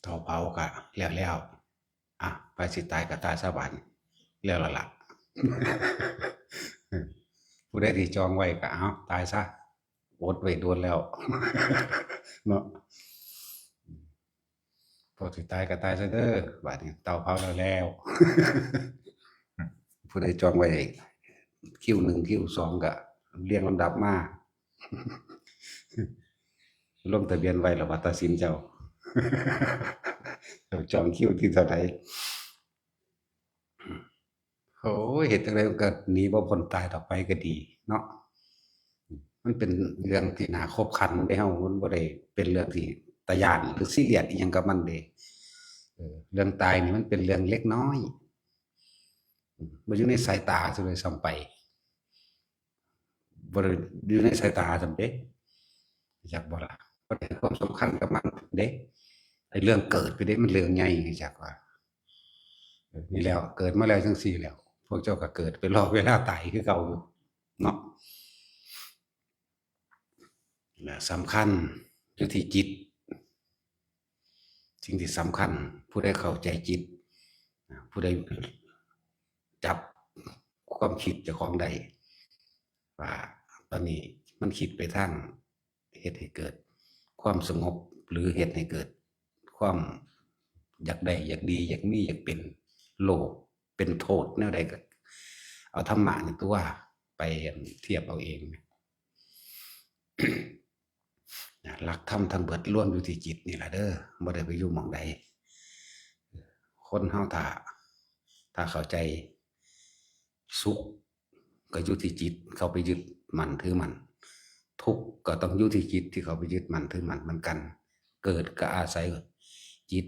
เผาเผากะแล้วอ่ะไปสิตายกะตายสวรรค์แล้วละล่ะผู้ใดที่จองไว้ก็เอาตายซะอดไว้โดนแล้วเนาะพอสิตายก็ตายซะเด้อบัดนี้เตาเผาแล้วผู้ใดจองไว้คิวหนึ่งคิวสองก็เรียงลำดับมาลงทะเบียนไว้แล้วบัดตัดสินเจ้าจองคิวที่เท่าไหร่โอ้ยเหตุอะไรก็หนีบ่พ้นตายต่อไปก็ดีเนาะ มันเป็นเรื่องที่น่าคบคันได้เฮามันบ่ได้เป็นเรื่องที่ตาย้านหรือซีเรียสอิหยังกับมันเดะเรื่องตายนี่มันเป็นเรื่องเล็กน้อยบ่อยู่ในสายตาซะด้วยซ้ำไปบ่ได้อยู่ในสายตาซ้ำเดะจักบ่ล่ะบ่ได้ให้ความสำคัญกับมันเดะไอ้เรื่องเกิดไปเดะมันเรื่องใหญ่จักว่านี่แล้วเกิดมาแล้วจังซี่แล้วพวกเจ้าก็เกิดไปรอเวลาตายคือเก่าอยู่เนาะและสำคัญอยู่ที่จิต สิ่งที่สำคัญผู้ใดเข้าใจจิตผู้ใดจับความคิดเจ้าของใดว่าตอนนี้มันคิดไปทางเหตุให้เกิดความสงบหรือเหตุให้เกิดความอยากได้อยากดีอยากมีอยากเป็นโลภเป็นโทษแนวใดก็เอาธรรมะในตัวไปเทียบเอาเองหลักธรรมทั้งเบิดล้วนอยู่ที่จิตนี่แหละเด้อบ่ได้ไปอยู่หม่องใดคนเฮาถ้าเข้าใจสุขก็อยู่ที่จิตเขาไปยึดมั่นถือมั่นทุกข์ก็ต้องอยู่ที่จิตที่เขาไปยึดมั่นถือมั่นเหมือนกันเกิดก็อาศัยจิต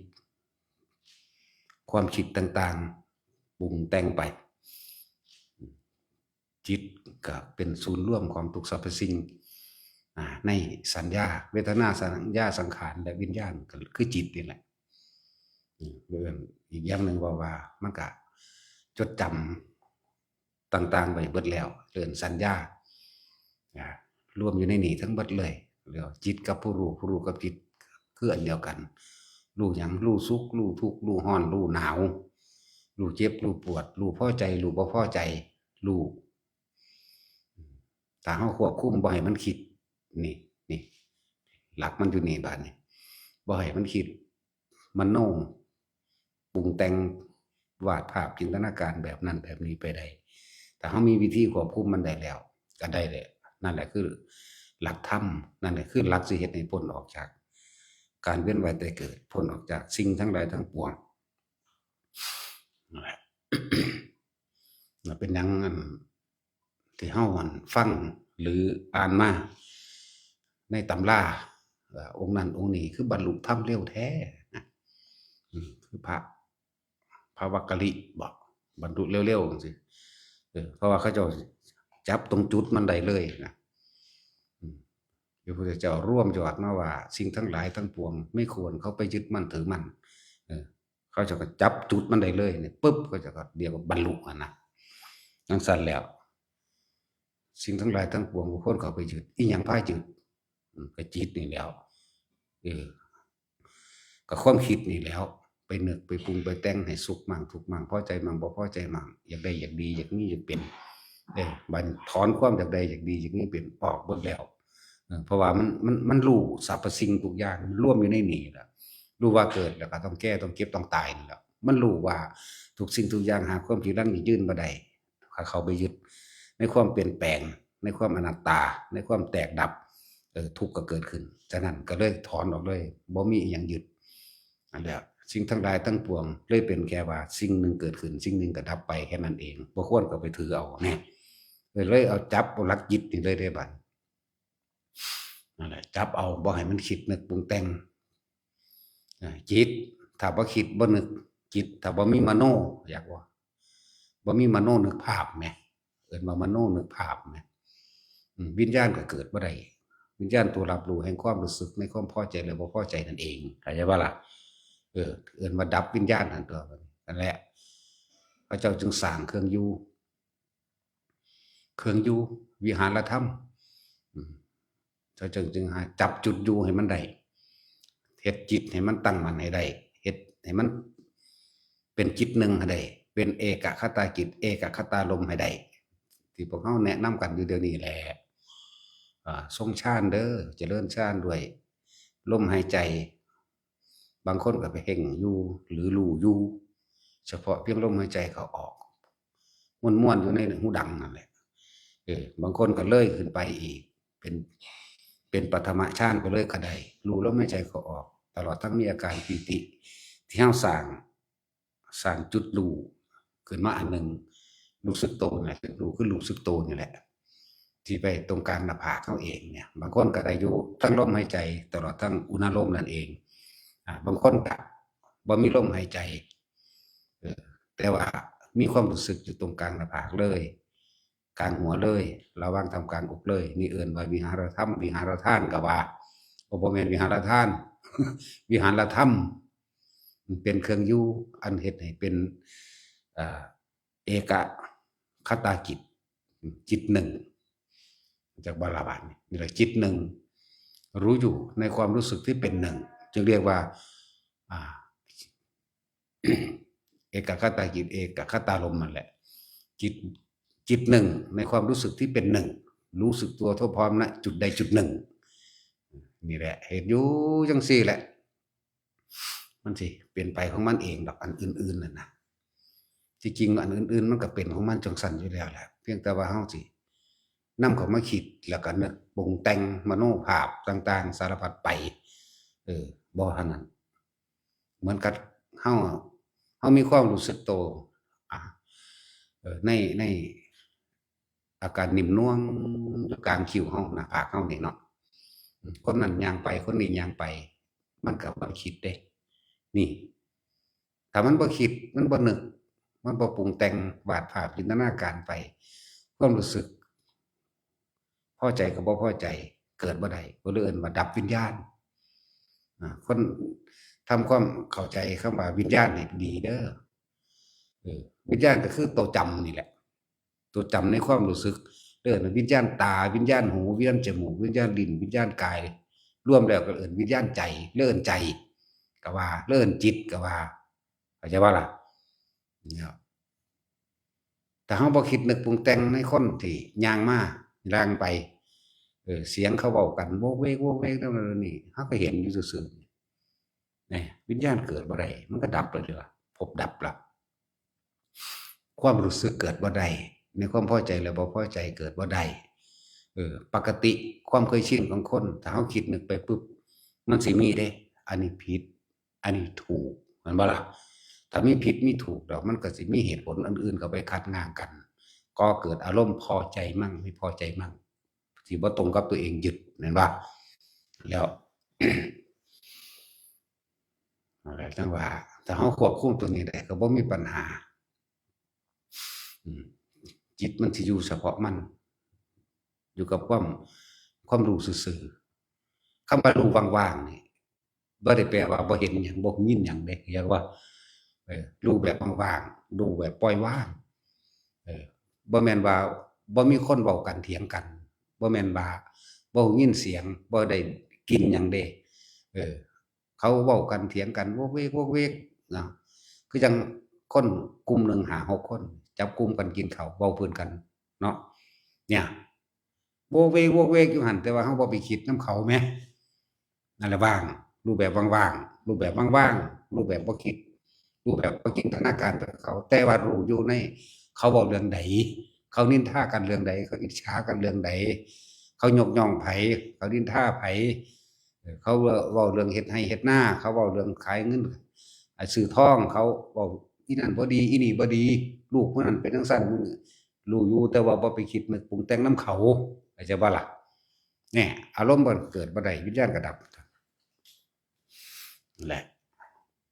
ความคิดต่างๆปรุงแต่งไปจิตก็เป็นศูนย์ร่วมของทุกสรรพสิ่งในสัญญาเวทนาสัญญาสังขารและวิญญาณก็คือจิตนี่แหละเรื่องอีกอย่างหนึ่งว่ามันก็จดจำต่างๆไปเบิดแล้วเรื่องสัญญารวมอยู่ในนี้ทั้งเบิดเลยเรียกจิตกับผู้รู้ผู้รู้กับจิตคืออันเดียวกันรู้หยังรู้สุขรู้ทุกข์รู้ร้อนรู้หนาวรู้เจ็บรู้ปวดรู้พอใจรู้บ่พอใจรู้ถ้าเฮาควบคุมบ่ให้มันคิดนี่หลักมันอยู่นี่บาดนี้บ่ให้มันคิดมโนปรุงแต่งวาดภาพจินตนาการแบบนั้นแบบนี้ไปได้แต่เฮามีวิธีควบคุมมันได้แล้วก็ได้เลยนั่นแหละคือหลักธรรมนั่นแหละคือหลักสิเฮ็ดให้พ้นออกจากการเวียนว่ายตายเกิดพ้นออกจากสิ่งทั้งหลายทั้งปวงนั่นแหละเป็นหยังที่เฮาฟังหรืออ่านมาในตำราองค์นั้นองค์นี้คือบรรลุธรรมเร็วแท้นะคือพระวักกะลิบอกบรรลุเร็วๆจังซี่เพราะว่าเขาเจ้าจับตรงจุดมันได้เลยนะพระพุทธเจ้าร่วมยอดมาว่าสิ่งทั้งหลายทั้งปวงไม่ควรเขาไปยึดมั่นถือมั่นเขาจะก็จับจุดมันได้เลยเนี่ยปุ๊บก็จะก็เดียวกับบรรลุนะนั่นสั่นแล้วสิ่งทั้งหลายทั้งปวงบุคคลเขาไปยึดอีหยังพายึดก็จิตนี่แล้วก็ความคิดนี่แล้วไปนึกไปปรุงไปแต่งให้สุขมั่งทุกข์มั่งพอใจมั่งบ่พอใจมั่งอยากได้อยากดีอยากมีอยากเป็นบัดถอนความอยากได้อยากดีอยากมีเป็นออกเบิดแล้วเพราะว่ามันรู้สรรพสิ่งทุกอย่างมันรวมอยู่ในนี่แหละรู้ว่าเกิดแล้วก็ต้องแก้ต้องเก็บต้องตายนี่แหละมันรู้ว่าทุกสิ่งทุกอย่างหาความที่ยั่งยืนบ่ได้ถ้าเขาไปยึดในความเปลี่ยนแปลงในความอนัตตาในความแตกดับทุกข์ก็เกิดขึ้นฉะนั้นก็เลยถอนออกเลยบ่มีอีหยังยึดอันเดียวสิ่งทั้งหลายทั้งปวงเลยเป็นแค่ว่าสิ่งหนึ่งเกิดขึ้นสิ่งหนึ่งก็ดับไปแค่นั้นเองบ่ควรก็ไปถือเอาเนี่ยเลยเอาจับเอาหลักยึดนี่เลยได้บัดนั่นแหละจับเอาบ่ให้มันคิดนึกปรุงแต่งจิตถ้าบ่คิดบ่นึกจิตถ้าบ่มีมโนอยากว่าบ่มีมโนนึกภาพแหมเอิ้นว่ามโนนึกภาพแหมวิญญาณก็เกิดบ่ได้วิญญาณตัวรับรู้แห่งความรู้สึกในความพอใจหรือบ่พอใจนั่นเองเข้าใจบ่ล่ะเอิ้นว่าดับวิญญาณนั่นตัวนั่นแหละพระเจ้าจึงสร้างเครื่องอยู่วิหารธรรมพระเจ้าจึงหาจับจุดอยู่ให้มันได้เฮ็ดจิตให้มันตั้งมั่นให้ได้ ให้มันเป็นจิตหนึ่งให้ได้เป็นเอกคตาจิตเอกคตาลมให้ได้ที่พวกเขาแนะนำกันอยู่เดี๋ยวนี้แหละทรงฌานเด้อเจริญฌานด้วยลมหายใจบางคนก็ไปเพ่งอยู่หรือรู้อยู่เฉพาะเพียงลมหายใจเขาออกม้วนๆอยู่ในหูดังนั่นแหละบางคนก็เลยขึ้นไปอีกเป็นปฐมฌานไปเลยก็ได้รู้ลมหายใจเขาออกตลอดทั้งมีอาการปีติที่เฮาสร้างจุดรู้ขึ้นมาอันหนึ่งรู้สึกโตนี่แหละรู้คือรู้สึกโตนี่แหละที่ไปตรงกลางหน้าผากเขาเองเนี่ยบางคนก็ได้อยู่ทั้งลมหายใจตลอดทั้งอุณหภูมินั่นเองบางคนก็บ่มีลมหายใจแต่ว่ามีความรู้สึกอยู่ตรงกลางหน้าผากเลยกลางหัวเลยระหว่างทำกลางอกเลยนี่เอิ้นว่าวิหารธรรมวิหารทานก็ว่าบ่แม่นวิหารทาน วิหารธรรมเป็นเครื่องอยู่อันเฮ็ดให้เป็นเอกคตาจิตหนึ่งจากบาลาบาลนี่แหละจิตหนึ่งรู้อยู่ในความรู้สึกที่เป็นหนึ่งจึงเรียกว่าเอกคตาจิตเอกคตารมณ์นั่นแหละจิตหนึ่งในความรู้สึกที่เป็นหนึ่งรู้สึกตัวทั่วพร้อมณจุดใดจุดหนึ่งนี่แหละเหตุอยู่จังซี่แหละมันสิเปลี่ยนไปของมันเองดอกอันอื่นๆนั่นนะจริงๆอันอื่นๆมันก็เป็นของมันจังสั่นอยู่แล้วแหละเพียงแต่ว่าเฮาสินำเข้ามาคิดแล้วก็นึกปรุงแต่งมโนภาพต่างๆสารพัดไปบ่เท่านั้นเหมือนกับเฮามีความรู้สึกโตในอาการนิ่มนวลกลางคิ้วเฮาหน้าผากเฮานี่เนาะคนนั้นย่างไปคนนี้ย่างไปมันก็บ่คิดเด้นี่ถ้ามันบ่คิดมันบ่นึกมันบ่ปรุงแต่งวาดภาพจินตนาการไปความรู้สึกพอใจกับบ่พอใจเกิดบ่ได้ก็เลยเอิ้นว่าดับวิญญาณคนทำความเข้าใจคำว่าวิญญาณให้ดีเด้อวิญญาณก็คือตัวจำนี่แหละตัวจำในความรู้สึกเอิ้นวิญญาณตาวิญญาณหูวิญญาณจมูกวิญญาณลิ้นวิญญาณกายรวมแล้วก็เอิ้นวิญญาณใจเอิ้นใจก็ว่าเอิ้นจิตก็ว่าเข้าใจบ่ล่ะเนี่ยถ้าเฮาบ่คิดนึกปรุงแต่งในคนที่ย่างมาย่างไปเสียงเขาเว้ากันโวกเวกโวกเวกนั่นนี่เฮาก็เห็นอยู่ซื่อๆนี่วิญญาณเกิดบ่ได้มันก็ดับไปเลยพบดับละความรู้สึกเกิดบ่ได้ในความพอใจและบ่พอใจเกิดบ่ได้ปกติความเคยชินของคนถ้าเฮาคิดนึกไปปุ๊บมันสิมีเด้อันนี้ผิดอันนี้ถูกแม่นบ่ล่ะถ้ามีผิดมีถูกดอกมันก็สิมีเหตุผลอื่นๆเข้าไปขัดง้างกันก็เกิดอารมณ์พอใจมั่งไม่พอใจมั่งที่บ่ตรงกับตัวเองยึดแม่นบ่แล้ว อะไรจังว่าถ้าเฮาควบคุมตัวนี้ได้ก็บ่มีปัญหาจิตมันสิอยู่เฉพาะมันอยู่กับความรู้ซื่อๆคำว่ารู้ว่างๆนี่บ่ได้แปลว่าบ่เห็นหยังบ่ยินหยังเด้อยากว่ารู้แบบว่างๆรู้แบบปล่อยวางบ่แม่นว่าบ่มีคนเว้ากันเถียงกันบ่แม่นว่าบ่ยินเสียงบ่ได้กินหยังเด้เขาเว้ากันเถียงกันโวกเวกโวกเวกเนาะคือจังคนกลุ่มหนึ่ง5-6คนจับกลุ่มกันกินข้าวเว้าพื้นกันเนาะเนี่ยโวกเวกโวกเวกอยู่หั่นแต่ว่าเฮาบ่ไปคิดนำเขาแหมนั่นแหละว่างรูปแบบว่างๆรูปแบบว่างๆรูปแบบบ่คิดรูปแบบบ่จินตนาการไปกับเขาแต่ว่ารู้อยู่ในเขาเว้าเรื่องใดเขานินทากันเรื่องใดเขาอิจฉากันเรื่องใดเขายกย่องไผเขานินทาไผเขาเว้าเรื่องเฮ็ดไร่เฮ็ดนาเขาเว้าเรื่องขายเงินซื้อทองเขาเว้าอีนั่นบ่ดีอีนี่บ่ดีลูกผู้นั้นเป็นจังซั่นรู้อยู่แต่ว่าบ่ไปคิดนึกปรุงแต่งนำเขาเข้าใจบ่ล่ะเนี่ยอารมณ์บ่เกิดบ่ได้วิญญาณก็ดับนั่นแหละ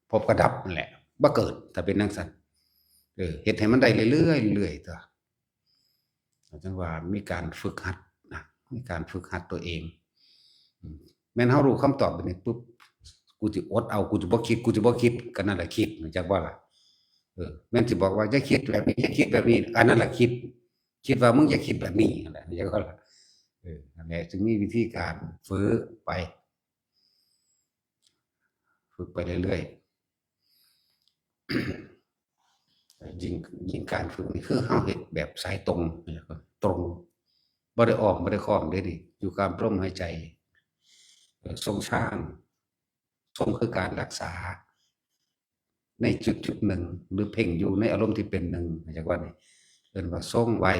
พบก็ดับนั่นแหละบ่เกิดถ้าเป็นจังซั่นเฮ็ดให้มันได้เรื่อยๆเรื่อยๆตัวจังว่ามีการฝึกหัดนะมีการฝึกหัดตัวเองแม่นเฮารู้คำตอบบัดนี้ปุ๊บกูสิอดเอากูสิบ่คิดก็นั่นแหละคิดจักบ่ล่ะแม่นสิบอกว่าอย่าคิดแบบนี้อย่าคิดแบบนี้อันนั้นแหละคิดว่ามึงอย่าคิดแบบนี้นั่นแหละจักบ่ล่ะนั่นแหละจึงมีวิธีการฝึกไปเรื่อย การฝึกนี่คือเฮาเฮ็ดแบบสายตรงตรงบ่ได้อ้อมบ่ได้ค้อมเด้นี่อยู่กับลมหายใจทรงฌานทรงคือการรักษาในจุดๆหนึ่งหรือเพ่งอยู่ในอารมณ์ที่เป็นหนึ่งจักว่านี่เอิ้นว่าทรงไว้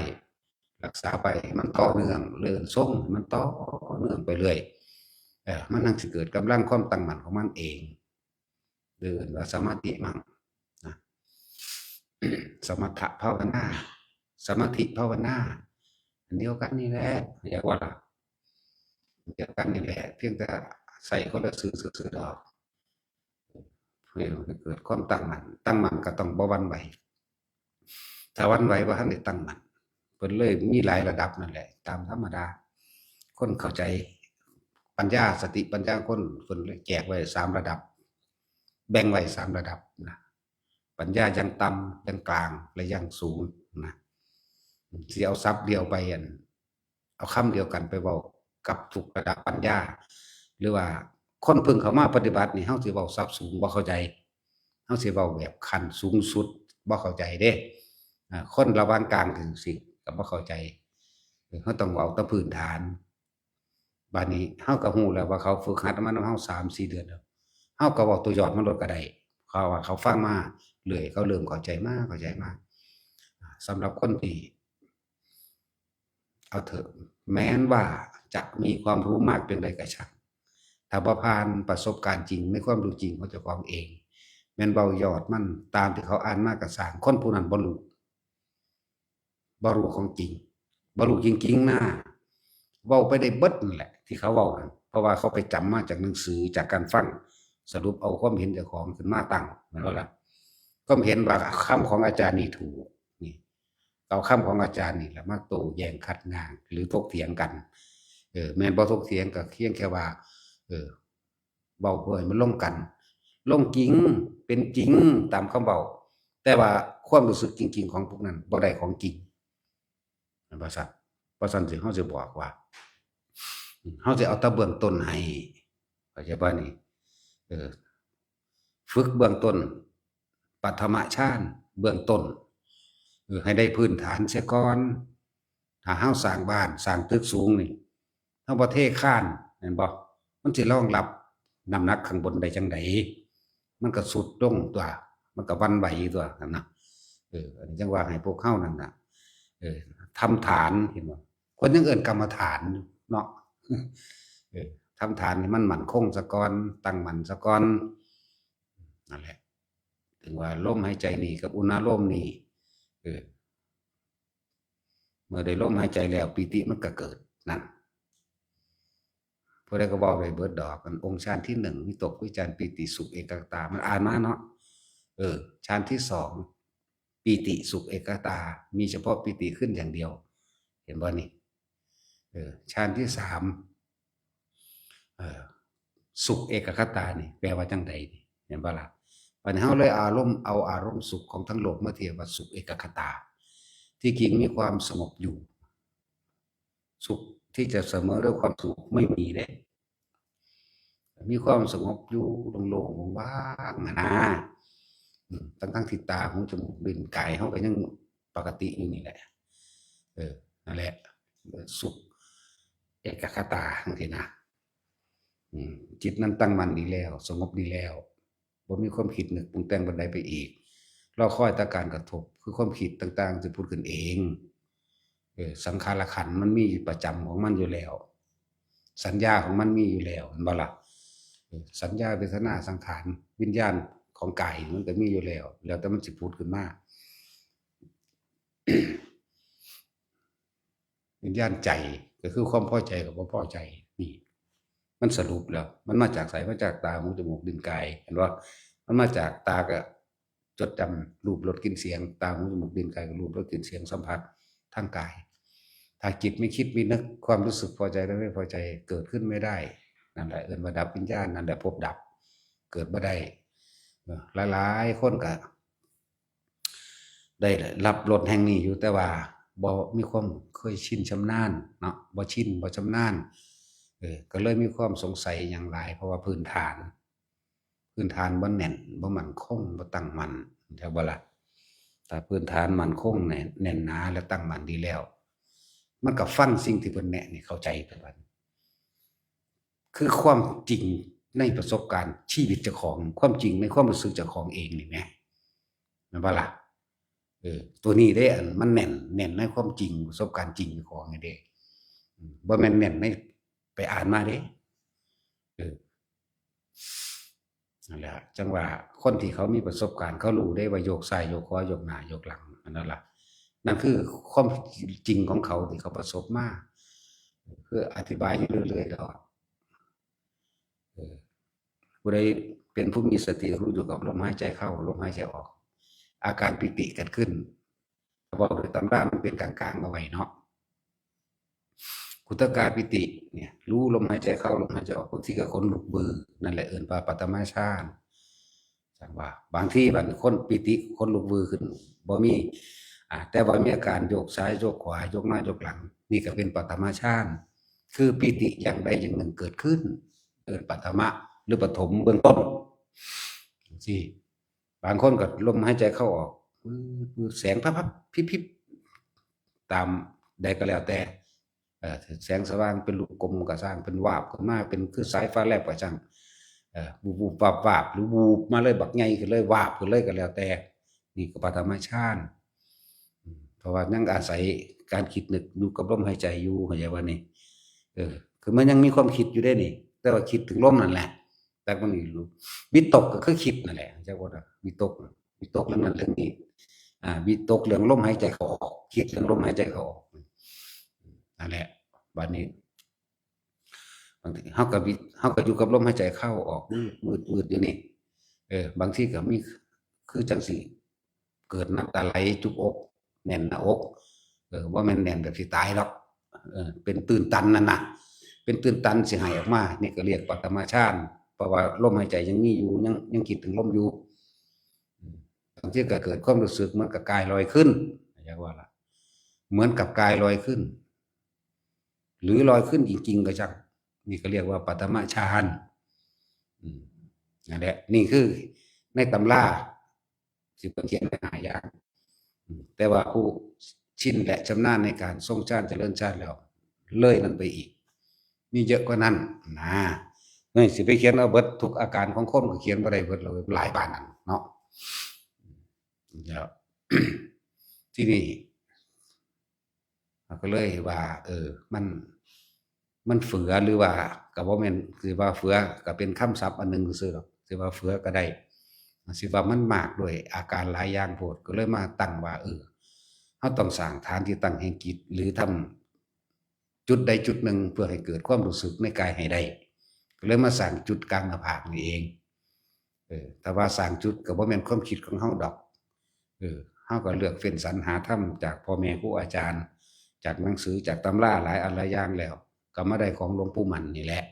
รักษาไปมันต่อเนื่องเรื่อยทรงมันต่อเนื่องไปเรื่อยมันจั่งสิเกิดกำลังความตั้งมั่นของมันเองหรือเอิ้นว่าสมาธิมั่งนะ สมถะภาวนาสมาธิภาวนาอันเดียวกันนี่แหละเรียกว่าเดียวกันนี่แหละเพียงแต่ใส่คนละสื่อดอกเพื่อให้เกิดความตั้งมั่นก็ต้องบ่หวั่นไหวถ้าหวั่นไหวบ่ทันได้ตั้งมั่นเพิ่นเลยมีหลายระดับนั่นแหละตามธรรมดาคนเข้าใจปัญญาสติปัญญาคนเพิ่นเลยแจกไว้3ระดับแบ่งไว้3ระดับนะปัญญาอย่างต่ำอย่างกลางและอย่างสูงนะสิเอาศัพท์เดียวไปเอาคำเดียวกันไปเว้ากับทุกระดับปัญญาหรือว่าคนเพิ่งเข้ามาปฏิบัตินี่เฮาสิเว้าศัพท์สูงบ่เข้าใจเฮาสิเว้าแบบขั้นสูงสุดบ่เข้าใจเด้คนระหว่างกลางถึงสิก็บ่เข้าใจเฮาต้องเว้าแต่พื้นฐานบัดนี้เฮาก็ฮู้แล้วว่าเขาฝึกหัดมานำเฮา3-4เดือนแล้วเฮาก็เว้าตัวยอดมันโลดก็ได้เขาว่าเขาฟังมาเรื่อยเขาเริ่มเข้าใจมากสำหรับคนที่เอาเถอะแม้นว่าจะมีความรู้มากเพียงใดก็ช่างถ้าบ่ผ่านประสบการณ์จริงในความรู้จริงของเจ้าของเองแม่นเว้ายอดมันตามที่เขาอ่านมาก็สร้างคนผู้นั้นบ่รู้ของจริงบ่รู้จริงๆนะเว้าไปได้เบิดนั่นแหละที่เขาเว้านั่นเพราะว่าเขาไปจำมาจากหนังสือจากการฟังสรุปเอาความเห็นเจ้าของขึ้นมาตั้งแม่นบ่ล่ะความเห็นว่าคำของอาจารย์นี่ถูกนี่เอาคำของอาจารย์นี่แหละมาโต้แย้งขัดง้างหรือถกเถียงกันแม่นบ่ถกเถียงก็เพียงแค่ว่าเว้าเพื่อให้มันลงกันลงจริงเป็นจริงตามคำเว้าแต่ว่าความรู้สึกจริงๆของพวกนั้นบ่ได้ของจริงแม่นบ่ซั้นเพราะฉะนั้นสิเฮาสิบอกว่าเฮาสิเอาแต่เบื้องต้นให้เข้าใจบ่นี่ฝึกเบื้องต้นปฐมฌานเบื้องต้นให้ได้พื้นฐานเสียก่อนถ้าเฮาสร้างบ้านสร้างตึกสูงนี่เฮาบ่เทคานแม่นบ่มันสิรองรับน้ำหนักข้างบนได้จังไดมันก็ทรุดลงตัวมันก็หวั่นไหวตัวนั่นน่ะอันนี้จังว่าให้พวกเฮานั่นน่ะทำฐานเห็นบ่คนยังเอิ้นกรรมฐานเนาะทำฐานให้มันมั่นคงซะก่อนตั้งมั่นซะก่อนนั่นแหละถึงว่าลมหายใจนี่กับอุณโลมนี่เมื่อได้ลมหายใจแล้วปิติมันก็เกิดนั่นผู้ใดก็บอกได้เบิดดอกมันองค์ฌานที่1วิตกวิจารปิติสุขเอกคตามันอ่านมาเนาะฌานที่2ปิติสุขเอกคตามีเฉพาะปิติขึ้นอย่างเดียวเห็นบ่นี่ฌานที่3สุขเอกคตานี่แปลว่าจังไดนี่เห็นบ่ล่ะบัดนี้เฮาเลยเอาอารมณ์สุขของทั้งโลกมาเทียบว่าสุขเอกคตาที่จริงมีความสงบอยู่สุขที่จะเสมอด้วยความสุขไม่มีเด้มีความสงบอยู่โล่งๆว่างๆนะทั้งที่ตาหูจมูกลิ้นกายเฮาก็ยังปกติอยู่นี่แหละนั่นแหละสุขเอกคตาจังซี่นะจิตนั้นตั้งมั่นดีแล้วสงบดีแล้วบ่มีความคิดนึกปรุงแต่งบันไดไปอีกเราคอยแต่การกระทบคือความคิดต่างๆจะพูดขึ้นเองสังขารขันธ์มันมีประจำของมันอยู่แล้วสัญญาของมันมีอยู่แล้วเห็นบ่ล่ะสัญญาเวทนาสังขารวิญญาณของกายมันก็มีอยู่แล้วแต่มันสิพูดขึ้นมาวิญญาณใจก็คือความพอใจกับบ่พอใจนี่มันสรุปแล้วมันมาจากไสมาจากตาหูจมูกลิ้นกายเห็นบ่มันมาจากตาก็จดจำรูปรสกลิ่นเสียงตาหูจมูกลิ้นกายก็รูปรสกลิ่นเสียงสัมผัสทางกายถ้าจิตไม่คิดไม่นึกความรู้สึกพอใจและไม่พอใจเกิดขึ้นไม่ได้นั่นแหละเอิ้นว่าดับวิญญาณนั่นแหละพบดับเกิดบ่ได้หลายๆคนก็ได้รับรสแห่งนี้อยู่แต่ว่าบ่มีความเคยชินชำนาญเนาะบ่ชินบ่ชำนาญก็เลยมีความสงสัยอย่างหลายเพราะว่าพื้นฐานบ่แน่นบ่มั่นคงบ่ตั้งมั่นใช่บ่ล่ะ ถ้าพื้นฐานมั่นคงแน่นหนาและตั้งมั่นดีแล้วมันก็ฟังสิ่งที่เพิ่นแนะนี่เข้าใจเพิ่นว่าคือความจริงในประสบการณ์ชีวิตเจ้าของความจริงในความรู้สึกเจ้าของเองนี่แหมแม่นบ่ล่ะตัวนี้เด้อันมันแน่นในความจริงประสบการณ์จริงเจ้าของนี่เด้บ่แม่นแน่นในไปอ่านมาเด้เออนั่นแหละจังว่าคนที่เขามีประสบการณ์เขารู้ได้ว่าโยกซ้ายโยกขวาโยกหน้าโยกหลังอันนั้นล่ะนั่นคือความจริงของเขาที่เขาประสบมาคืออธิบายอยู่เรื่อยๆดอกผู้ใดเป็นผู้มีสติรู้อยู่กับลมหายใจเข้าลมหายใจออกอาการปิติเกิดขึ้นบอกโดยตำรามันเป็นกลางๆเอาไว้เนาะกุตกาปิติเนี่ยรู้ลมหายใจเข้าลมหายใจออกบางทีก็คนลุกบือนั่นแหละเอิ้นว่าปัตตมฌานจังว่าบางทีบางคนปิติคนลุกบือขึ้นบ่มีแต่ว่ามีอาการโยกซ้ายโยกขวาโยกหน้าโยกหลังนี่ก็เป็นปัตตมฌานคือปิติอย่างใดอย่างหนึ่งเกิดขึ้นเกิดปัตตมะหรือปฐมเบื้องต้นสิบางคนก็ลมหายใจเข้าออกแสงพับๆพิบๆตามใดก็แล้วแต่แสงสว่างเป็นลูกกลมก็สร้างเป็นวาบขึ้นมาเป็นคือสายฟ้าแลบก็ช่างบูบวาบหรือบูบมาเลยบักใหญ่ขึ้นเลยวาบขึ้นเลยก็แล้วแต่นี่ก็ปฐมฌานเพราะว่ายังอาศัยการคิดนึกอยู่กับลมหายใจอยู่เข้าใจว่านี่คือมันยังมีความคิดอยู่ได้นี่แต่ว่าคิดถึงลมนั่นแหละแต่มันนี่รู้วิตกก็คือคิดนั่นแหละเจ้าว่าวิตกเรื่องนั้นเรื่องนี้วิตกเรื่องลมหายใจเข้าออกคิดเรื่องลมหายใจเข้าออกนั่นแหละบัดนี้บางทีเฮาก็อยู่กับลมหายใจเข้าออกมืดอยู่นี่บางทีก็มีคือจังสิเกิดน้ำตาไหลจุกอกแน่นหน้าอกว่าแม่นแน่นแบบสิตายหรอกเป็นตื่นตันนั่นน่ะเป็นตื่นตันสิหายออกมานี่ก็เรียกปฐมฌานเพราะว่าลมหายใจยังมีอยู่ยังคิดถึงลมอยู่บางทีก็เกิดความรู้สึกเหมือนกับกายลอยขึ้นเรียกว่าล่ะเหมือนกับกายลอยขึ้นหรือลอยขึ้นจริงๆก็ช่างนี่ก็เรียกว่าปฐมฌานนั่นแหละนี่คือในตำราสิเขียนไว้5อย่างแต่ว่าผู้ชินและชำนาญในการทรงฌานเจริญฌานแล้วเลยมันไปอีกมีเยอะกว่านั้นนะนี่สิไปเขียนเอาเบิดทุกอาการของคนก็เขียนบ่ได้เบิดเลยหลายปานนั้นเนาะแล้วที่นี่ก็เลยว่ามันเฟือหรือว่าก็บ่แม่นคือว่าเฟือก็เป็นคำศัพท์อันหนึ่งซื่อๆดอกสิว่าเฟือก็ได้สิว่ามันมากด้วยอาการหลายอย่างโพดก็เลยมาตั้งว่าเฮาต้องสร้างฐานที่ตั้งแห่งจิตหรือทำจุดใดจุดหนึ่งเพื่อให้เกิดความรู้สึกในกายให้ได้ก็เลยมาสร้างจุดกลางหน้าผากนี่เองแต่ว่าสร้างจุดก็บ่แม่นความคิดของเฮาดอกเฮาก็เลือกเฟ้นสรรหาธรรมจากพ่อแม่ครูอาจารย์จากหนังสือจากตำราหลายอันหลายอย่างแล้วก็มาได้ของหลวงปู่มั่นนี่แหละ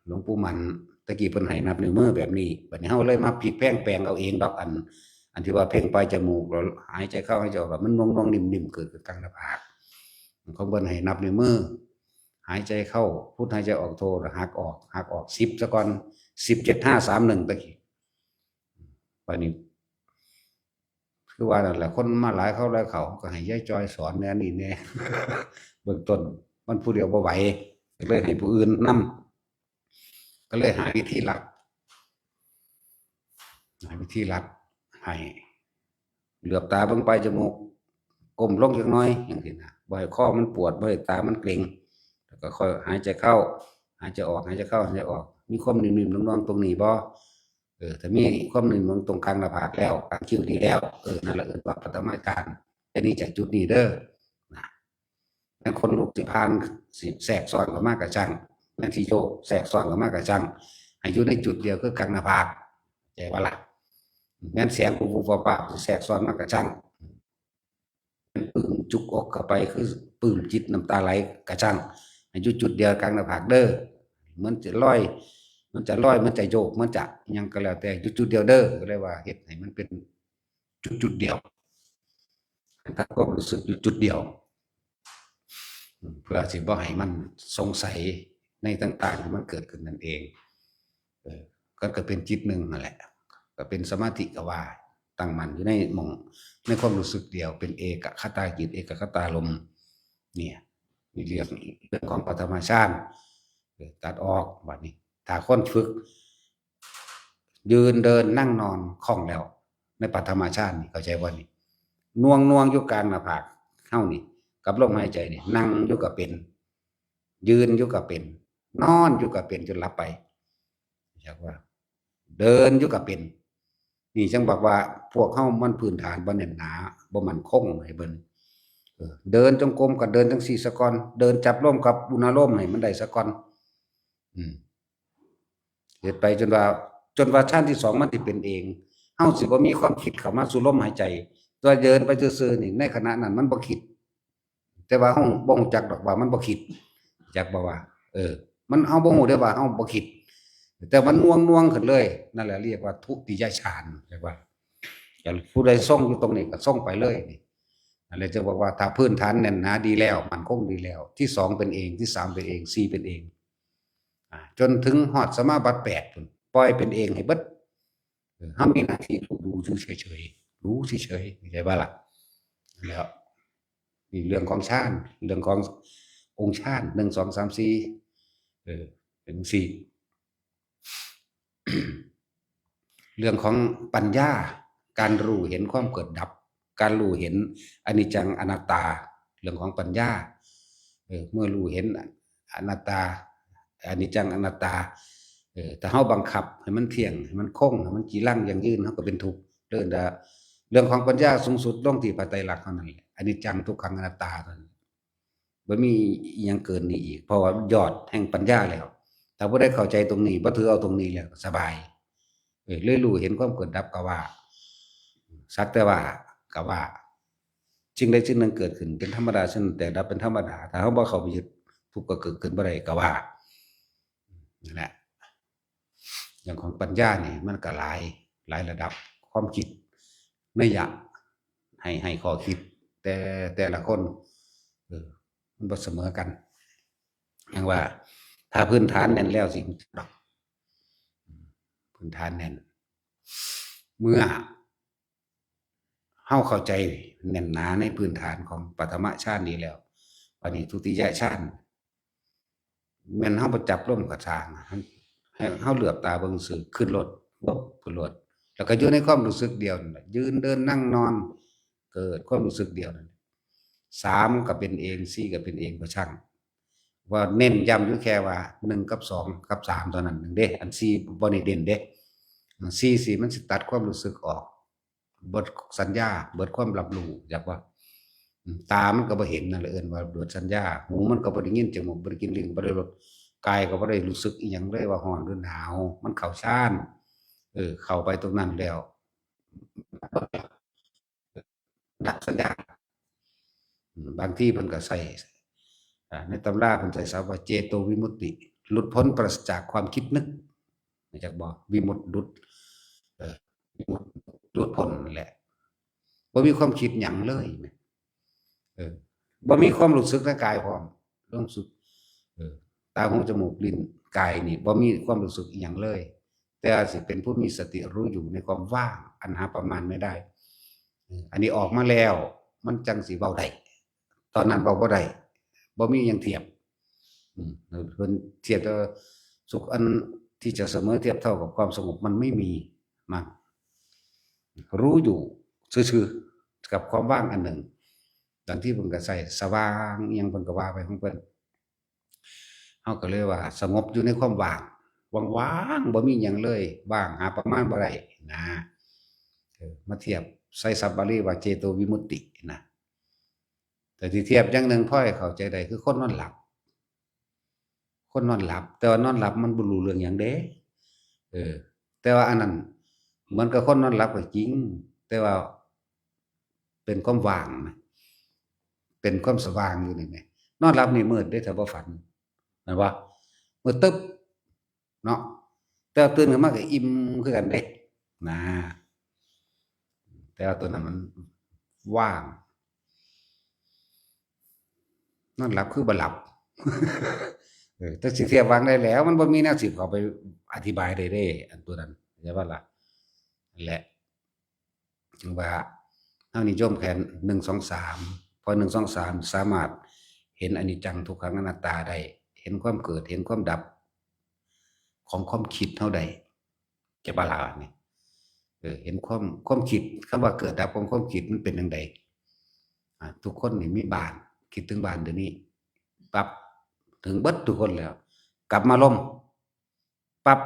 หลวงปู่มั่นตะกี้เพิ่นให้นับนิ้วมือแบบนี้บัดนี้เฮาเลยมาพลิกแพลงเอาเองดอกอันที่ว่าเพ่งปลายจมูกแล้วหายใจเข้าหายใจออกมันนวงๆนิ่มๆเกิดขึ้นกลางหน้าผากของเพิ่นให้นับนิ้วมือหายใจเข้าพุทหายใจออกโทหักออก10ซะก่อน10 7 5 3 1ตะกี้บัดนี้คือว่านั่นแหละคนมาหลายเขาก็ให้ยายจอยสอนแน่นี่แน่เบื้องต้นมันผู้เดียวบ่ไหวก็เลยให้ผู้อื่นนำก็เลยหาวิธีลัดให้เหลือบตาเบิ่งปลายจมูกก้มลงจักหน่อยจังซี่นะบ่ให้คอมันปวดบ่ให้ตามันเกร็งแล้วก็ค่อยหายใจเข้าหายใจออกหายใจเข้าหายใจออกมีความนิ่มๆนวลๆตรงนี้บ่ถ้ามีความนิ่มตรงกลางหน้าผากแล้วกลางคิ้วดีแล้วนั่นแหละว่าปฐมฌานอันนี้จากจุดนี้เด้อนะนั่นคนลูกสิพานสิแทรกซ้อนเข้ามากระจังนั่นสิโยกแทรกซ้อนเข้ามากระจังให้อยู่ในจุดเดียวคือกลางหน้าผากใจว่าล่ะงั้นเสียงปูปะแทรกซ้อนมากระจังปึ้งจุกอกเข้าไปคือปลื้มจิตน้ำตาไหลกระจังให้อยู่จุดเดียวกลางหน้าผากเด้อมันจะลอยมันจะโยกมันจะยังก็แล้วแต่จุดเดียวเด้อก็เลยว่าเฮ็ดให้มันเป็นจุดเดียวถ้าความรู้สึกจุดเดียวเพื่อสิบ่ให้มันสงสัยในต่างๆที่มันเกิดขึ้นนั่นเองก็เป็นจิตหนึ่งนั่นแหละก็เป็นสมาธิก็ว่า ตั้งมั่นอยู่ในหม่องในความรู้สึกเดียวเป็นเอกคตาจิตเอกคตารมณ์เนี่ยนี่เรื่องของปฐมฌานตัดออกบัดนี้ถ้าคนฝึกยืนเดินนั่งนอนคล่องแล้วในปฐมฌานนี่เข้าใจบ่นี่น่วงอยู่กลางหน้าผากเฮานี่กับลมหายใจนี่นั่งอยู่ก็เป็นยืนอยู่ก็เป็นนอนอยู่ก็เป็นจนหลับไปจักว่าเดินอยู่ก็เป็นนี่จังบอกว่าพวกเฮามันพื้นฐานบ่แน่นหนาบ่มั่นคงให้เบิ่นเดินจงกรมก็เดินจังซี่ซะก่อนเดินจับลมกับอุณหลมให้มันได้ซะก่อนเฮ็ดไปจนว่าฌานที่2มันสิเป็นเองเฮาสิบ่มีความคิดเข้ามาสู่ลมหายใจตัวเดินไปซื่อๆนี่ในขณะนั้นมันบ่คิดแต่ว่าเฮาบ่ฮู้จักดอกว่ามันบ่คิดจักบ่ว่ามันเฮาบ่ฮู้ได้ว่าเฮาบ่คิดแต่มันน่วงขึ้นเลยนั่นแหละเรียกว่าทุติยฌานเรียกว่าอย่างผู้ใดทรงอยู่ตรงนี้ก็ทรงไปเลยนี่นั่นแหละจะบอกว่าถ้าพื้นฐานแน่นหนาดีแล้วมั่นคงดีแล้วที่2เป็นเองที่3เป็นเอง4เป็นเองจนถึงฮอดสมาบัติ8พุ่นปล่อยเป็นเองให้เบิดเฮามีหน้าที่ดูเฉยๆรู้เฉยๆเข้าใจบ่ล่ะแล้วนี่เรื่องของฌานเรื่องขององค์ฌาน1 2 3 4เป็น4เรื่องของปัญญาการรู้เห็นความเกิดดับการรู้เห็นอนิจจังอนัตตาเรื่องของปัญญาเมื่อรู้เห็นอนัตตาอนิจจังอนัตตาแต่เฮาบังคับให้มันเที่ยงให้มันคงให้มันจีรังยั่งยืนเฮาก็เป็นทุกข์เรื่องของปัญญาสูงสุดลงที่พระไตรลักษณ์เท่านั้นแหละอนิจจังทุกขังอนัตตาเท่านั้นบ่มีอีหยังเกินนี้อีกเพราะว่ายอดแห่งปัญญาแล้วถ้าบ่ได้เข้าใจตรงนี้บ่ถือเอาตรงนี้แล้วสบายเลยรู้เห็นความเกิดดับก็ว่าสักแต่ว่าก็ว่าสิ่งใดสิ่งหนึ่งเกิดขึ้นเป็นธรรมดาซึ่งแต่ดับเป็นธรรมดาถ้าเฮาบ่เข้าไปยึดทุกข์ก็เกิดขึ้นบ่ได้ก็ว่านั่นแหละอย่างของปัญญานี่มันก็หลายระดับความคิดไม่อยากให้ข้อคิดแต่ละคนมันบ่เสมอกันอย่างว่าถ้าพื้นฐานแน่นแล้วสิพื้นฐานแน่นเมื่อเฮาเข้าใจแน่นหนาในพื้นฐานของปฐมฌานนี้แล้วบัดนี้ทุติยฌานแม่นเฮาบ่จับลมก็สร้างให้เฮาเหลือบตาเบิ่งซื่อขึ้นรถขึ้นรถแล้วก็อยู่ในความรู้สึกเดียวนั่นแหละยืนเดินนั่งนอนเกิดความรู้สึกเดียวนั่น3ก็เป็นเอง4ก็เป็นเองก็ช่างว่าเน้นย้ำอยู่แค่ว่า1กับ2กับ3เท่านั้นเด้อัน4บ่ได้เด่นเด้4สิมันสิตัดความรู้สึกออกเบิดสัญญาเบิดความรับรู้จักว่าตามันก็บ่เห็นนั่นแหละเอิ้นว่าเบิดสัญญาหูมันก็บ่ได้ยินจมูกบ่ได้กลิ่นลิ้นบ่ได้รสกายก็บ่ได้รู้สึกอิหยังเลยว่าร้อนหรือหนาวมันเข้าฌานเข้าไปตรงนั้นแล้วดับสัญญาบางทีเพิ่นก็ใช้ในตำราเพิ่นใช้ศัพท์ว่าเจโตวิมุตติหลุดพ้นปราศจากความคิดนึกรู้จักบ่วิมุตติหลุดหลุดพ้นนั่นแหละบ่มีความคิดหยังเลยบ่มีความรู้สึกในกายพร้อมรู้สึกตาหูจมูกลิ้นกายนี่บ่มีความรู้สึกอีหยังเลยแต่สิเป็นผู้มีสติรู้อยู่ในความว่างอันหาประมาณไม่ได้อันนี้ออกมาแล้วมันจังสิเว้าได้ตอนนั้นเว้าบ่ได้บ่มีหยังเทียบเพิ่นเทียบแต่สุขอันที่จะเสมอเทียบเท่ากับความสงบมันไม่มีมันรู้อยู่ซื่อๆกับความว่างอันหนึ่งดังที่เพิ่นก็ใส่สว่างอิหยังเพิ่นก็ว่าไปของเพิ่นเฮาก็เลยว่าสงบอยู่ในความว่างว่างๆบ่มีหยังเลยว่างหาประมาณบ่ได้นะมาเทียบใส่ศัพท์บาลีว่าเจโตวิมุตตินะแต่ที่เทียบอย่างหนึ่งพอให้เข้าใจได้คือคนนอนหลับแต่ว่านอนหลับมันบ่รู้เรื่องหยังเด้แต่ว่าอันนั้นเหมือนกับคนนอนหลับก็จริงแต่ว่าเป็นความว่างนะเป็นความสว่างอยู่นี่แหมนอนหลับนี่มืดเด้ถ้าบ่ฝันแม่นบ่มืดตึ๊บเนาะแต่ตื่นขึ้นมาก็อิ่มคือกันเด้นะแต่ว่าตัวนั้นมันว่างนอนหลับคือบ่หลับแต่สิเทียบวางได้แล้วมันบ่มีแนวสิเข้าไปอธิบายได้เด้อันตัวนั้นเข้าใจบ่ล่ะนั่นแหละ จึงว่าเฮานิยมแค่1 2 3พอ1 2 3สามารถเห็นอนิจจังทุกขังอนัตตาได้เห็นความเกิดเห็นความดับของความคิดเฮาได้จะบ่ล่ะนี่เห็นความคิดคำว่าเกิดดับของความคิดมันเป็นจังไดทุกคนนี่มีบ้านคิดถึงบ้านเดี๋ยวนี้ปั๊บถึงเบิดทุกคนแล้ว กลับมาล่มปั๊บ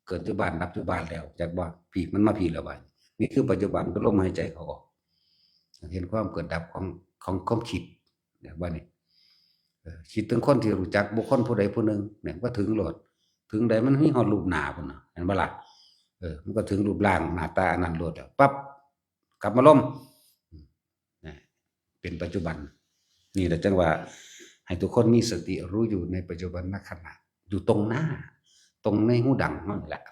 เกิดอยู่บ้านดับอยู่บ้านแล้วจากบ่ผีมันมาผีแล้วบัดนี่คือปัจจุบันคือลมหายใจเขาออกเห็นความเกิดดับของความคิดเนี่ยว่านี่คิดถึงคนที่รู้จักบุคคลผู้ใดผู้หนึ่งเนี่ยก็ถึงโลดถึงใดมันมีฮอดรูปหน้าพุ่นน่ะเห็นบ่ล่ะมันก็ถึงรูปร่างหน้าตาอันนั้นโลดแล้วปั๊บกลับมาล่มนะเป็นปัจจุบันนี่แหละจังว่าให้ทุกคนมีสติรู้อยู่ในปัจจุบันณขณะอยู่ตรงหน้าตรงในหูดังนั่นแหละ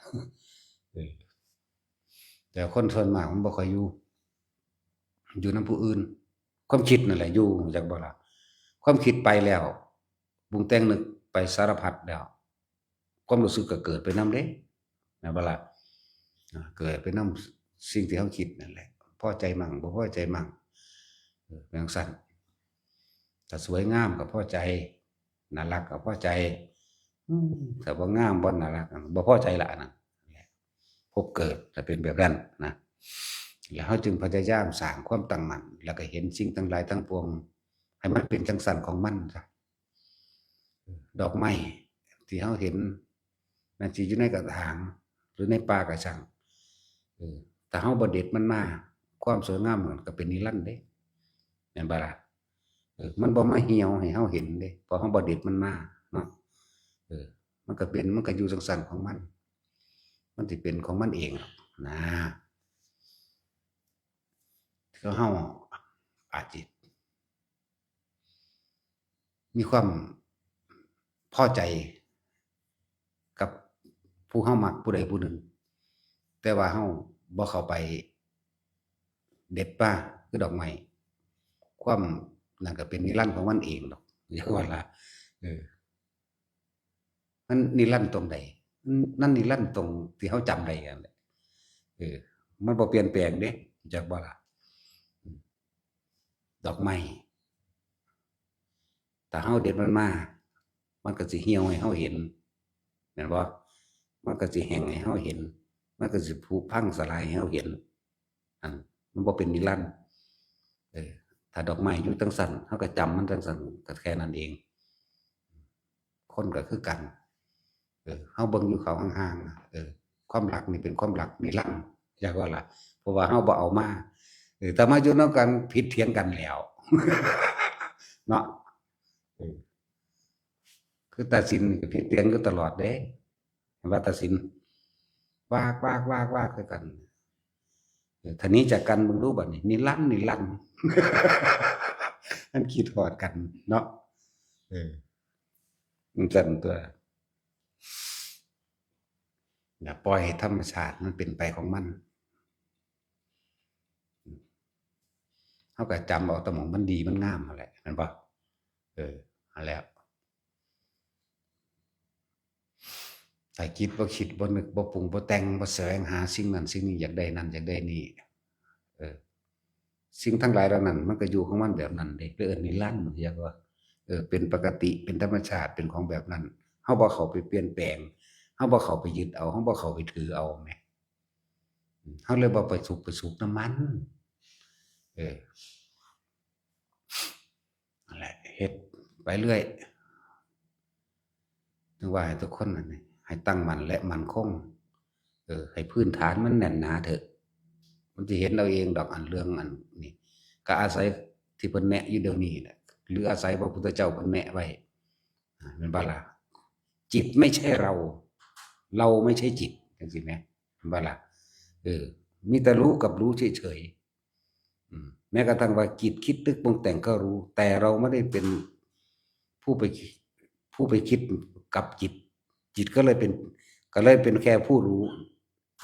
แต่คนส่วนมากมันบ่ค่อยอยู่นำผู้อื่นความคิดนั่นแหละอยู่จักบ่ล่ะความคิดไปแล้วปรุงแต่งนึกไปสารพัดแล้วความรู้สึกก็เกิดไปนำเด้แม่นบ่ล่ะเกิดไปนำสิ่งที่เฮาคิดนั่นแหละพอใจมั่งบ่พอใจมั่งจังซั่นถ้าสวยงามก็พอใจน่ารักก็พอใจแต่บ่งามบ่น่ารักบ่พอใจละนั่นพบเกิดถ้าเป็นแบบนั้นนะแล้วเฮาจึงพยายามสร้างความตั้งมั่นแล้วก็เห็นสิ่งทั้งหลายทั้งปวงให้มันเป็นจังซั่นของมันซะดอกไม้ที่เฮาเห็นแม้นสิอยู่ในกระถางหรือในป่าก็ช่างถ้าเฮาบ่เด็ดมันมาความสวยงามมันก็เป็นนิรันดร์เด้แม่นบ่ล่ะมันบ่มาเหี่ยวให้เฮาเห็นเด้เพราะเฮาบ่เด็ดมันมาเนาะมันก็อยู่จังซั่นของมันสิเป็นของมันเองนะก็เฮาอาจสิมีความพอใจกับผู้เฮามักผู้ใดผู้หนึ่งแต่ว่าเฮาบ่เข้าไปเด็ดป่าคือดอกไม้ความนั่นก็เป็นนิรันดร์ของมันเองดอกอย่าว่าล่ะมันนิรันดร์ตรงใดนั่นนิรันดร์ตรงที่เฮาจำได้นั่นแหละมันบ่เปลี่ยนแปลงเด้จักบ่ล่ะดอกไม้ถ้าเฮาเด็ดมันมามันก็สิเหี่ยวให้เฮาเห็นแม่นบ่มันก็สิแห้งให้เฮาเห็นมันก็สิผุพังสลายให้เฮาเห็นมันบ่เป็นนิรันดร์ถ้าดอกไม้อยู่จังซั่นเฮาก็จำมันจังซั่นก็แค่นั้นเองคนก็คือกันเฮาเบิ่งอยู่เขาห่างๆความรักนี่เป็นความรักนิรันดร์อยากว่าล่ะเพราะว่าเฮาบ่เอามาถ้ามาอยู่นำกันผิดเถียงกันแล้วเนาะคือตัดสินก็ผิดเถียงอยู่ตลอดเด้ว่าตัดสินวากคือกันถ้านี้จากกันมึงรู้บัดนี้นิรันดร์มันคิดฮอดกันเนาะมันสั่นตัวอย่าปล่อยให้ธรรมชาติมันเป็นไปของมันเฮาก็จำเอาแต่หม้องมันดีมันงามนั่นแหละแม่นบ่นั่นแหละถ้าคิดบ่นึกบ่ปรุงบ่แต่งบ่แสวงหาสิ่งนั้นสิ่งนี้อยากได้นั่นอยากได้นี่สิ่งทั้งหลายเหล่านั้นมันก็อยู่ของมันแบบนั้นเด้เอิ้นนิรันดร์อยากว่าเป็นปกติเป็นธรรมชาติเป็นของแบบนั้นเฮาบ่เข้าไปเปลี่ยนแปลงเฮาบ่เข้าไปยึดเอาเฮาบ่เข้าไปถือเอาแหมเฮาเลยบ่ไปสุขนำมันนั่นแหละเฮ็ดไปเรื่อยถึงว่าให้ทุกคนนั่นนี่ให้ตั้งมั่นและมั่นคงให้พื้นฐานมันแน่นหนาเถอะมันสิเห็นเอาเองดอกอันเรื่องอันนี้ก็อาศัยที่เพิ่นแนะอยู่เดี๋ยวนี้แหละหรืออาศัยพระพุทธเจ้าเพิ่นแนะไว้แม่นบ่ล่ะจิตไม่ใช่เราไม่ใช่จิตจังซี่แหมแม่นบ่ล่ะมีแต่รู้กับรู้เฉยๆแม้กระทั่งว่าจิตคิดนึกปรุงแต่งก็รู้แต่เราไม่ได้เป็นผู้ไปคิดกับจิตก็เลยเป็นแค่ผู้รู้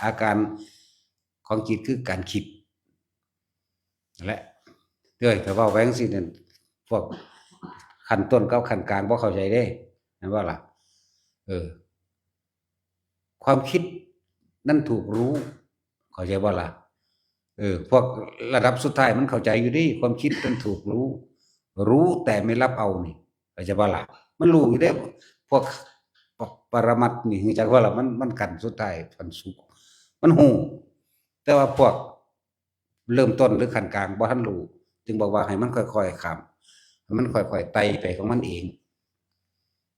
อาการของจิตคือการคิดนั่นแหละถ้าเว้าไปจังซี่นั่นพวกขั้นต้นกับขั้นกลางบ่เข้าใจเด้แม่นบ่ล่ะความคิดนั่นถูกรู้เข้าใจบ่ล่ะ พวกระดับสุดท้ายมันเข้าใจอยู่ดิความคิดมันถูกรู้แต่ไม่รับเอานี่เข้าใจบ่ล่ะมันรู้อยู่เด้พวกปรมัตถ์นี่จักว่าล่ะมันกันสุดท้ายมันสุขมันฮู้แต่ว่าพวกเริ่มต้นหรือขั้นกลางบ่ทันรู้จึงบอกว่าให้มันค่อยๆข้ามให้มันค่อยๆไต่ไปของมันเอง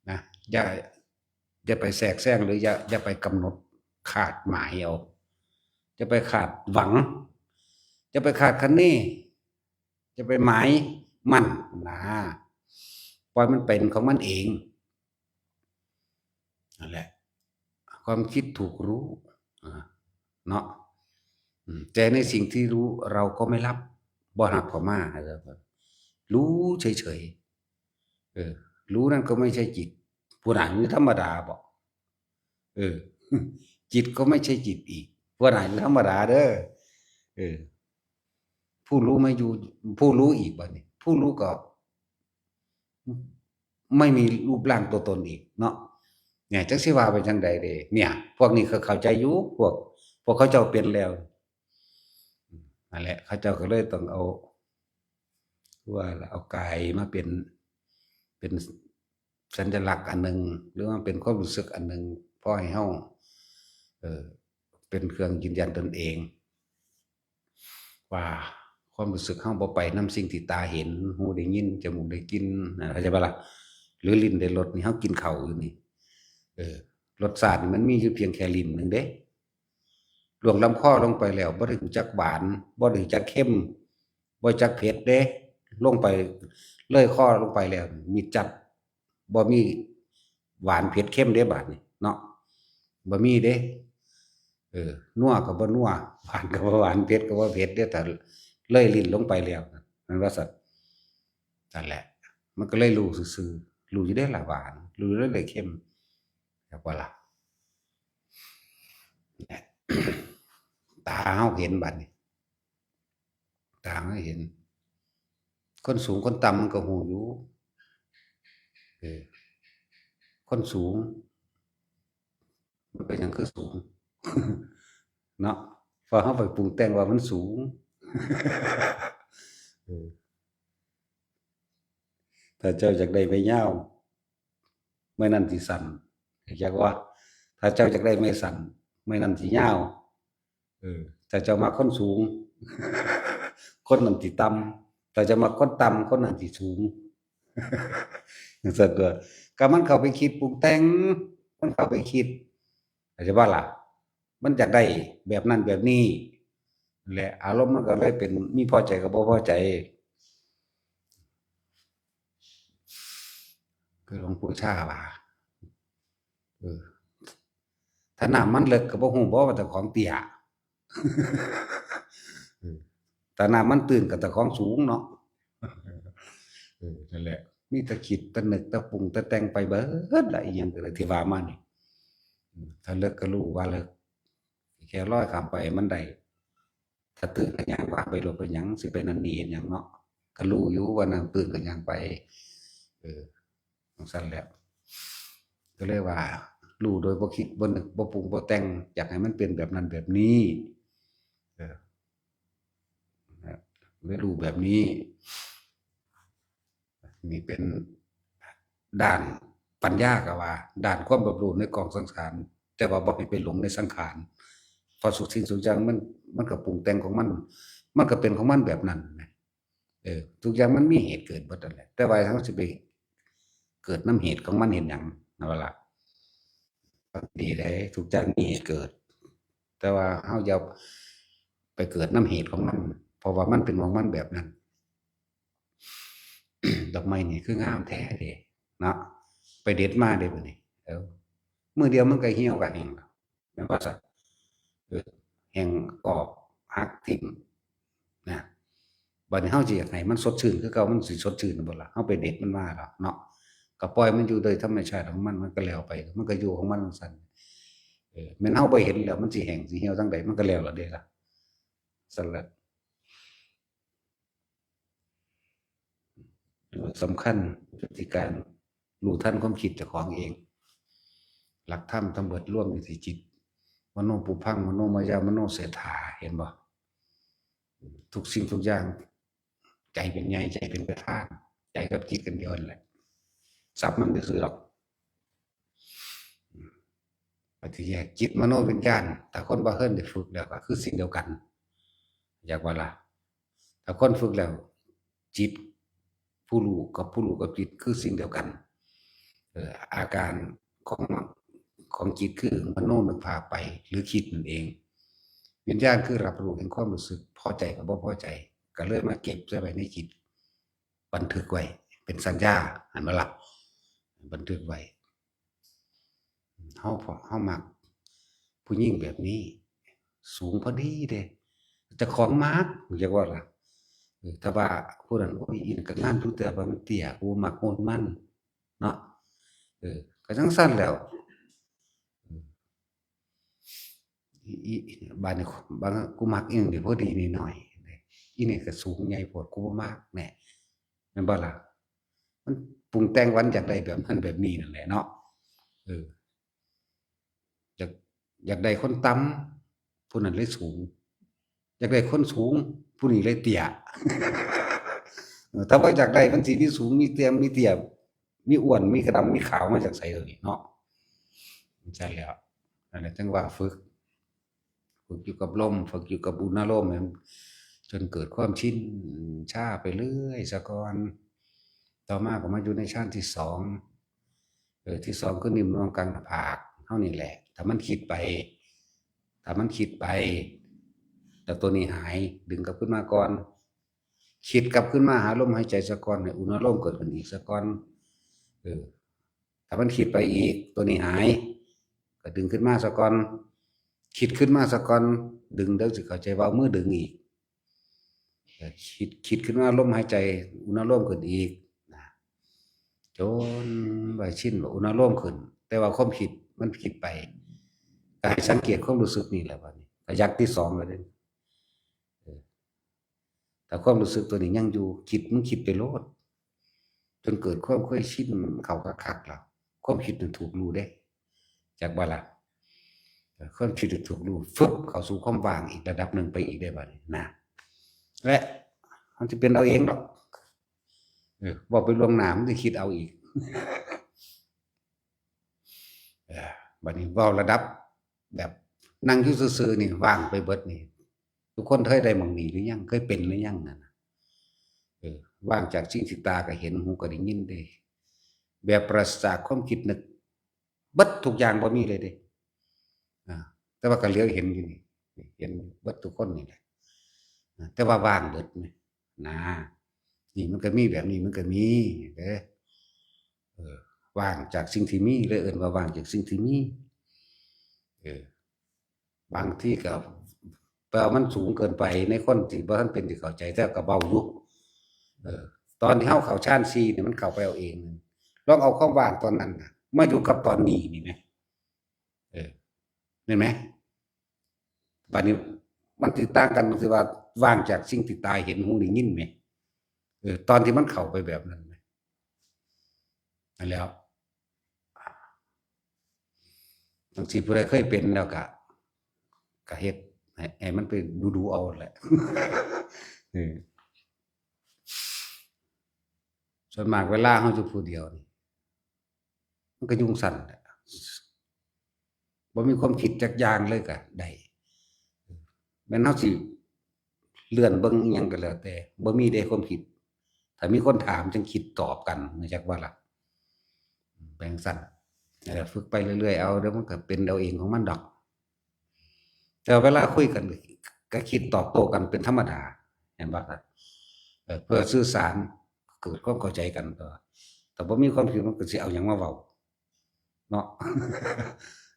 นะอย่าไปแทรกแซงหรืออย่าไปกำหนดคาดหมายเอาจะไปคาดหวังจะไปคาดคะเนจะไปหมายมั่นนะปล่อยมันเป็นของมันเองนั่นแหละความคิดถูกรู้เนาะแต่ในสิ่งที่รู้เราก็ไม่รับบ่หักพม่ารู้เฉยๆรู้นั่นก็ไม่ใช่จิตผู้นั้นนี่ธรรมดาบอกเออจิตก็ไม่ใช่จิตอีกผู้นั้นธรรมดาเด้อเออผู้รู้ไม่อยู่ผู้รู้อีกบัดนี้ผู้รู้ก็ไม่มีรูปร่างตัวตนอีกเนาะเนี่ยจักสิว่าไปจังใดเด้เนี่ยพวกนี้เขาเข้าใจอยู่พวกเขาเจ้าเป็นแล้วนั่นแหละเขาเจ้าก็เลยต้องเอาว่าเอากายมาเป็นสัญลักษณ์อันหนึ่งหรือว่าเป็นความรู้สึกอันหนึ่งพอให้เฮาเป็นเครื่องยืนยันตนเองว่าความรู้สึกเฮาบ่ไปนำสิ่งที่ตาเห็นหูได้ยินจมูกได้กลิ่นเข้าใจบ่ล่ะหรือลิ้นได้รสนี่เฮากินข้าวอยู่นี่รสชาติมันมีอยู่เพียงแค่ลิ้นนึงเด้ล่วงลำคอลงไปแล้วบ่ได้รู้จักหวานบ่ได้รู้จักเค็มบ่รู้จักเผ็ดเด้ลงไปเลยคอลงไปแล้วมีจัดบ่มีหวานเผ็ดเค็มเด้บาดนี้เนาะบ่มีเด้นัวก็บ่นัวหวานก็บ่หวานเผ็ดก็บ่เผ็ดเด้แต่เลยลิ้นลงไปแล้วนั่นว่าซั่นนั่นแหละมันก็เลยรู้ซื่อๆรู้อยู่เด้ล่ะหวานรู้อยู่เด้เลยเค็มจักว่าล่ะตาเฮาเห็นบัดนี้ตาเฮาเห็นคนสูงคนต่ำมันก็ฮู้อยู่คนสูงมันเป็นหยังคือสูงเนาะพอเฮาไปปรุงแต่งว่ามันสูงถ้าเจ้าอยากได้ไม้ยาวไม้นั้นสิสั้นอยากว่าถ้าเจ้าอยากได้ไม้สั้นไม้นั้นสิยาวถ้าเจ้ามักคนสูงคนนั้นสิต่ำถ้าเจ้ามักคนต่ำคนนั้นสิสูงจังซั่นตั่วก็มันเข้าไปคิดปรุงแต่งมันเข้าไปคิดเข้าใจบ่ล่ะมันอยากได้แบบนั้นแบบนี้นั่นแหละอารมณ์มันก็เลยเป็นมีพอใจกับบ่พอใจคือหลวงปู่ชาว่าเออถ้าน้ำมันลึกก็บ่ฮู้บ่ว่าเจ้าของเตี้ยถ้าน้ำมันตื้นก็เจ้าของสูงเนาะนั่นแหละมีแต่คิดแต่นึกแต่ปรุงแต่แต่งไปเบิดล่ะอิหยังก็เลยที่ว่ามานี่ถ้าเลิกก็รู้ว่าเลิกแค่ลอยข้ามไปมันได้ถ้าตื่นก็ย่างว่าไปโลดไปหยังสิไปนั่นนี่หยังเนาะก็รู้อยู่ว่านั่นตื่นก็ย่างไปจังซั่นแหละก็เลยว่ารู้โดยบ่คิดบ่นึกบ่ปรุงบ่แต่งอยากให้มันเป็นแบบนั้นแบบนี้เออเลยรู้แบบนี้นี่เป็นด้านปัญญาก็ว่าด้านความรอบรู้ในกองสังขารแต่ว่าบ่ให้ไปหลงในสังขารเพราะสุดสิ่งทุกอย่างมันก็ปรุงแต่งของมันก็เป็นของมันแบบนั้นนะทุกอย่างมันมีเหตุเกิดเบิดนั่นแหละแต่ว่าเฮาสิไปเกิดนำเหตุของมันเฮ็ดหยังนั่นว่าล่ะดีได้ทุกอย่างมีเหตุเกิดแต่ว่าเฮาอย่าไปเกิดนำเหตุของมันเพราะว่ามันเป็นของมันแบบนั้น ดอกไม้นี่คืองามแท้เด้เนาะไปเด็ดมาเด้บัดนี้มื้อเดียวมันก็เหี่ยวก็แห้งแล้วแม่นบ่ซักแห้งออกหักทิ่มนะบัดนี้เฮาสิอยากให้มันสดชื่นคือเก่ามันสิสดชื่นบ่ล่ะเฮาไปเด็ดมันมาแล้วเนาะก็ปล่อยมันอยู่โดยธรรมชาติของมันก็แล้วไปมันก็อยู่ของมันจังซั่นแม่นเฮาบ่เห็นแล้วมันสิแห้งสิเหี่ยวจั่งใดมันก็แล้วล่ะเด้ล่ะซั่นแหละสำคัญที่การรู้ทันความคิดเจ้าของเองหลักธรรมทั้งเบิดรวมอยู่ที่จิตมโนปุพังมโนมายามโนเสถาเห็นบ่ ทุกสิ่งทุกอย่างใจเป็นใหญ่ใจเป็นประธานใจกับจิตกันเดียวนั่นแหละซับมันก็คือหรอกปฏิแยกจิตมโนวิญญาณถ้าคนบ่เฮิรนได้ฝึกแล้วก็คือสิ่งเดียวกันอยากว่าล่ะถ้าคนฝึกแล้วจิตผู้รู้กับผู้รู้กับจิตคือสิ่งเดียวกันอาการของของจิตคือมโนนึกภาพไปหรือคิดนั่นเองวิญญาณคือรับรู้เห็นความรู้สึกพอใจกับบ่พอใจก็เลยมาเก็บไว้ในจิตบันทึกไว้เป็นสัญญาอันมาละบันทึกไว้เฮามักผู้หญิงแบบนี้สูงพอดีเด้เจ้าของมักเรียกว่าล่ะถ้าว่าผู้นั้นโอ้ยอินก็งามอยู่แต่ว่ามันเตี้ยกูมักโหนมันเนาะก็จังซั่นแหล้วอีบาดนี้บางกูมักอีหยังนี่พอดีนิดหน่อยอีนี่ก็สูงใหญ่โพดกูบ่มักแหน่แม่นบ่ล่ะมันปรุงแต่งวันอยากได้แบบนั้นแบบนี้นั่นแหละเนาะเอออยากอยากได้คนต่ำผู้นั้นเลยสูงอยากได้คนสูงผู้นี้เลยเตี้ยถ้าว่าอยากได้มันสิมีสูงมีเตี้ยมีเตี้ยมีอ้วนมีกระดำมีขาวมาจากไสเอ่ยเนาะใช่แล้วนั่นแหละจังว่าฝึกอยู่กับลมฝึกอยู่กับอุณโลมจนเกิดความชินชาไปเรื่อยซะก่อนต่อมาก็มาอยู่ในชั้นที่สองที่สองคือนิ่มนวลกลางหน้าผากเท่านี้แหละถ้ามันคิดไปแล้วตัวนี้หายดึงกลับขึ้นมาก่อนคิดกลับขึ้นมาหาลมหายใจซะก่อนให้อุณโลมเกิดขึ้นอีกซะก่อนถ้ามันคิดไปอีกตัวนี้หายก็ดึงขึ้นมาซะก่อนคิดขึ้นมาซะก่อนดึงเดี๋ยวสิเข้าใจว่ามือดึงอีกคิดขึ้นมาลมหายใจอุณโลมขึ้นอีกจนว่าชินว่าอุณโลมขึ้นแต่ว่าความคิดมันคิดไปก็ให้สังเกตความรู้สึกนี่แหละบัดนี้ก็ยักที่สองแล้วเด้แต่ความรู้สึกตัวนี้ยังอยู่คิดมึงคิดไปโลดจนเกิดความเคยชินเข้าคักๆแล้วความคิดมันถูกรู้ได้จากบ่ล่ะความคิดถูกรู้ฟึบเข้าสู่ความว่างอีกระดับหนึ่งไปอีกได้บัดนี้นะและมันจะเป็นเอาเองหรอกบอกไปลวงหน้ามันจะคิดเอาอีกบัดนี้เว้าระดับแบบนั่งอยู่ซื่อๆนี่ว่างไปเบิดนี่ทุกคนเคยได้หม่องนี้หรือยังเคยเป็นหรือยังนั่นน่ะว่างจากสิ่งที่ตาก็เห็นหูก็ได้ยินได้แบบปราศจากความคิดนึกเบิดทุกอย่างบ่มีเลยเด้แต่ว่าก็เหลียวเห็นอยู่นี่เห็นเบิดทุกคนนี่แหละแต่ว่าว่างเบิดนี่นะนี่มันก็มีแบบนี้มันก็มีเด้ว่างจากสิ่งที่มีเลยเอิ้นว่าว่างจากสิ่งที่มีบางที่ก็แปลว่ามันสูงเกินไปในคนที่บ่ทันเป็นที่เข้าใจแต่ก็เบาอยู่ตอนที่เฮาเข้าฌาน4นี่มันเข้าไปเอาเองลองเอาความว่างตอนนั้นน่ะมาอยู่กับตอนนี้นี่แหมเห็นไหมบัดนี้มันสิต่างกันตรงที่ว่าว่างจากสิ่งที่ตาเห็นหูได้ยินแหมตอนที่มันเข้าไปแบบนั้นแหมนั่นแหล้วบางทีผู้ใดเคยเป็นแล้วก็เฮ็ดให้มันไปดูๆเอาแหละส่วนมากเวลาเฮาอยู่ผู้เดียวนี่มันก็ยุ่งสั่นแหละบ่มีความคิดจักอย่างเลยก็ได้แม้นเฮาสิเลื่อนเบิ่งอิหยังก็แล้วแต่บ่มีเดะความคิดถ้ามีคนถามจังคิดตอบกันรู้จักบ่ล่ะแปลงสั่นฝึกไปเรื่อยๆเอาเดี๋ยวมันก็เป็นเอาเองของมันดอกแต่เวลาคุยกันก็คิดตอบโต้กันเป็นธรรมดาเห็นบ่ครับเพื่อสื่อสารเกิดความเข้าใจกันแต่บ่มีความคิดมันก็สิเอาหยังมาเว้าเนาะ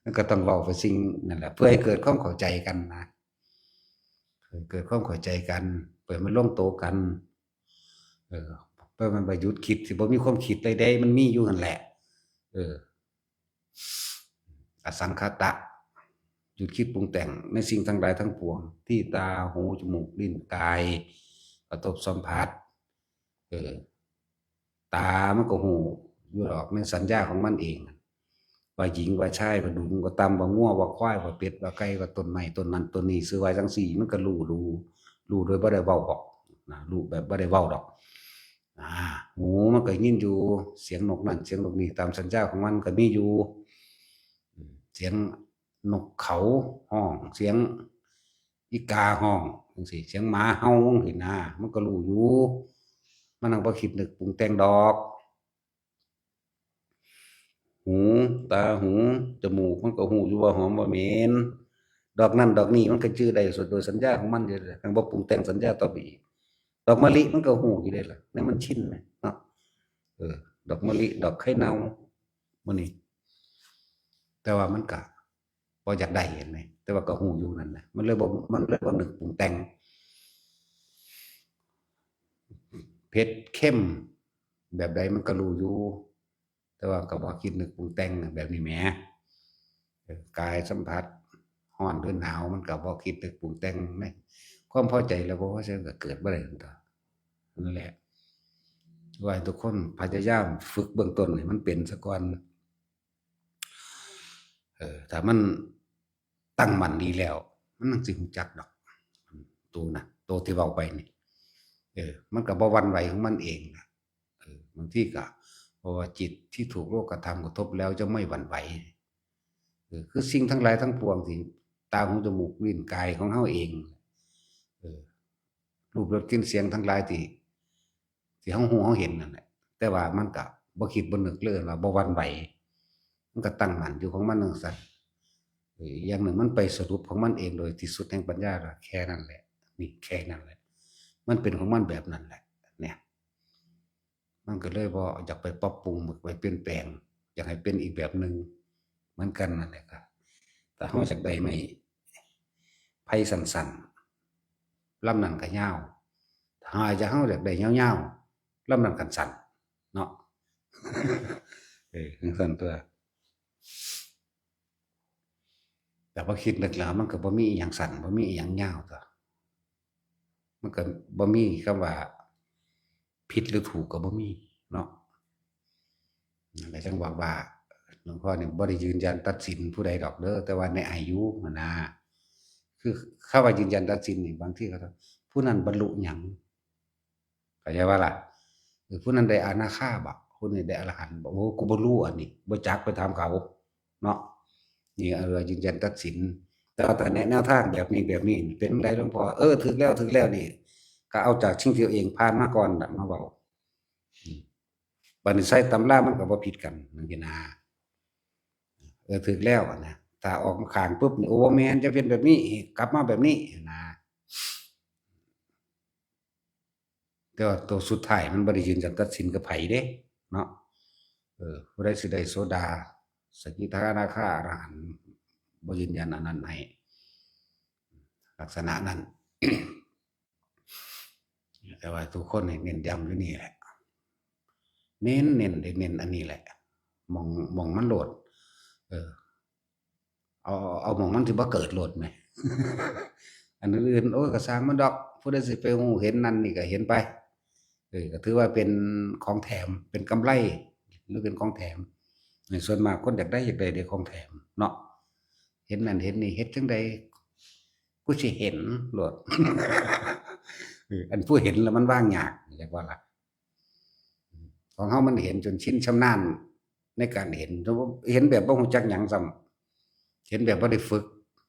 มันก็ต้องเว้าไปสิ่งนั่นแหละเพื่อให้เกิดความเข้าใจกันนะเกิดความเข้าใจกันเพื่อมันลงตัวกันเพื่อมันบ่หยุดคิดสิบ่มีความคิดใดๆมันมีอยู่นั่นแหละอสังขตะหยุดคิดปรุงแต่งในสิ่งทั้งหลายทั้งปวงที่ตาหูจมูกลิ้นกายกระทบสัมผัสตามันก็หูอยู่ดอกในสัญญาของมันเองว่าหญิงว่าชายว่าดุงว่าต่ำว่างัวว่าควายว่าเป็ดว่าไก่ว่าต้นไม้ต้นนั้นต้นนี้ซื้อไว้จังซี่มันก็รู้ รู้โดยบ่ได้เว้าบอกนะรู้แบบบ่ได้เว้าดอกอ่าหูมันก็ยินอยู่เสียงนกนั่นเสียงนกนี่ตามสัญชาติของมันก็มีอยู่เสียงนกเขาห้องเสียงอีกาห้องจังซี่เสียงหมาเห่าจังซี่นะมันก็รู้อยู่มันนั่งบ่คิดนึกปรุงแต่งดอกหูตาหูจมูกมันก็ฮู้อยู่ว่าหอมว่าเหม็นดอกนั้นดอกนี้มันก็จื้อได้โดยสัญญาของมันอยู่แล้วคันบ่ปรุงแต่งสัญญาต่อไปอีกดอกมะลิมันก็ฮู้อยู่ได้ล่ะนั่นมันชินแหมเนาะดอกมะลิดอกไข่เน่าหมื้อนี้แต่ว่ามันก็บ่อยากได้เห็นไหมแต่ว่าก็ฮู้อยู่นั่นน่ะมันเลยบ่นึกปรุงแต่งเผ็ดเข้มแบบใดมันก็รู้อยู่แต่ว่าก็บ่คิดนึกปรุงแต่งแบบนี้แหมกายสัมผัสร้อนหรือหนาวมันก็บ่คิดนึกปรุงแต่งแหมความพอใจและบ่พอใจมันก็เกิดบ่ได้ซั่นตั่วนั่นแหละว่าให้ทุกคนพยายามฝึกเบื้องต้นให้มันเป็นซะก่อนถ้ามันตั้งมั่นดีแล้วมันจั่งสิรู้จักดอกตัวน่ะตัวที่เว้าไปนี่มันก็บ่หวั่นไหวของมันเองน่ะบางทีก็เพราะว่าจิตที่ถูกโลกธรรมกระทบแล้วจะไม่หวั่นไหวคือสิ่งทั้งหลายทั้งปวงที่ตาหูจมูกลิ้นกายของเฮาเองเออรูปรสกลิ่นเสียงทั้งหลายที่เฮาฮู้เฮาเห็นนั่นแหละแต่ว่ามันก็บ่คิดบ่นึกเลยว่าบ่หวั่นไหวมันก็ตั้งมั่นอยู่ของมันจั่งซั้นอย่างหนึ่งมันไปสรุปของมันเองโดยที่สุดแห่งปัญญาว่าแค่นั้นแหละนี่แค่นั้นแหละมันเป็นของมันแบบนั้นแหละเนี่ยมันก็เลยบ่อยากไปปรับปรุงไปเปลี่ยนแปลงอยากให้เป็นอีกแบบหนึ่งเหมือนกันนั่นแหละครับแต่เฮาอยากได้ไม่ไผสั้นๆลำนั้นก็ยาวถ้าเฮาอยากได้ยาวๆลำนั้นก็สั้นเนาะจั่งซั้นตั่วแต่พอคิดนึกแล้วมันก็บ่มีอิหยังสั้นบ่มีอิหยังยาวตั่วมันก็บ่มีคำว่าผิดหรือถูกก็บ่มีเนาะนั่นแหละจังว่าหลวงพ่อนี่บ่ได้ยืนยันตัดสินผู้ใดดอกเด้อแต่ว่าในอายุหั้นนะคือคำว่ายืนยันตัดสินนี่บางทีก็ผู้นั้นบรรลุหยังเข้าใจบ่ล่ะผู้นั้นได้อนาคาบ่ผู้นี้ได้อรหันต์บ่โอ้กูบ่รู้อันนี้บ่จักไปถามเขาเนาะนี่ยืนยันตัดสินแต่ว่าตอนแนวทางแบบนี้เป็นจั่งใดหลวงพ่อถูกแล้วนี่ก็เอาจากสิ่งที่ตัวเองผ่านมาก่อนน่ะมาเว้าบัดนี้ใส่ตำรามันก็บ่ผิดกันจังซี้นะถูกแล้วอะนะถ้าออกมาข้างปุ๊บนี่โอ้บ่แม่นจะเป็นแบบนี้กลับมาแบบนี้นะแต่ว่าตัวสุดท้ายมันบ่ได้ยืนยันตัดสินกับไผเดะเนาะผู้ใดสิได้โสดาสกิทานาคาอรหันต์บ่ยืนยันอันนั้นให้ลักษณะนั้น แต่ว่าทุกคนให้เน้นย้ำอยู่นี่แหละเน้นได้เน้นอันนี้แหละมองมันโลดเออเอาหม้องมันสิบ่เกิดโลดแหม อันอื่นๆโอ้ยก็สร้างมันดอกผู้ใดสิไปฮู้เห็นนั่นนี่ก็เห็นไปก็ถือว่าเป็นของแถมเป็นกำไรหรือเป็นของแถมส่วนมากคนอยากได้ได้ของแถมเนาะเห็นนั่นเห็นนี่เฮ็ดจังใดกูสิเห็นโลด อันผู้เห็นแล้วมันว่างยากเรียกว่าล่ะของเฮามันเห็นจนชินชำนาญในการเห็นเห็นแบบบ่ฮู้จักหยังซ้ำเห็นแบบบ่ได้ฝึก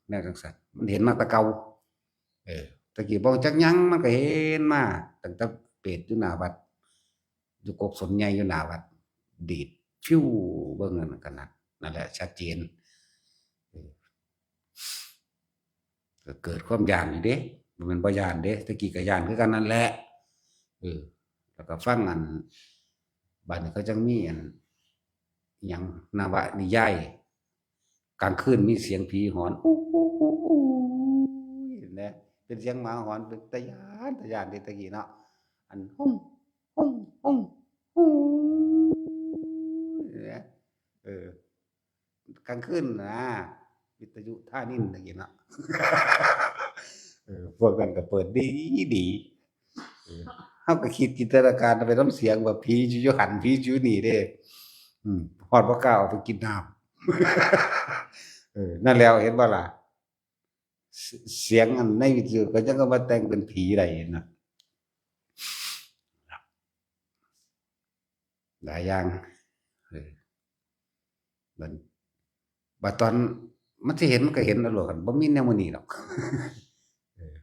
แนวจังซั่นมันเห็นมาแต่เก่าตะกี้บ่รู้จักหยังมันก็เห็นมาตั้งแต่เปรตอยู่หน้าวัดอยู่กกสนใหญ่อยู่หน้าวัดดีดฟิวเบิ่งนั่นก็นั่นแหละชัดเจนก็เกิดความย้านอยู่เดะบ่แม่นบ่ย้านเดะตะกี้ก็ย้านคือกันนั่นแหละแล้วก็ฟังอันบัดนี้เขาจังมีอันอิหยังนวนิยายกลางคืนมีเสียงผีหอนเห็นไหมเป็นเสียงหมาหอนเป็นตาย้านเดะตะกี้เนาะอันเนี่ยกลางคืนนะวิทยุท่านิ่นตะกี้เนาะพวกนั้นก็เปิดดีเฮาก็คิดจินตนาการไปนำเสียงว่าผีอยู่หั้นผีอยู่นี่เด้ฮอดบ่กล้าออกไปกินน้ำนั่นแล้วเห็นบ่ล่ะ เสียงอันในวิทยุก็ยังก็มาแต่งเป็นผีได้นะหลายอย่างเออมันบัดตอนมันสิเห็นมันก็เห็นแล้วโลดคันบ่มีแนวมื้อนี้ดอกเออ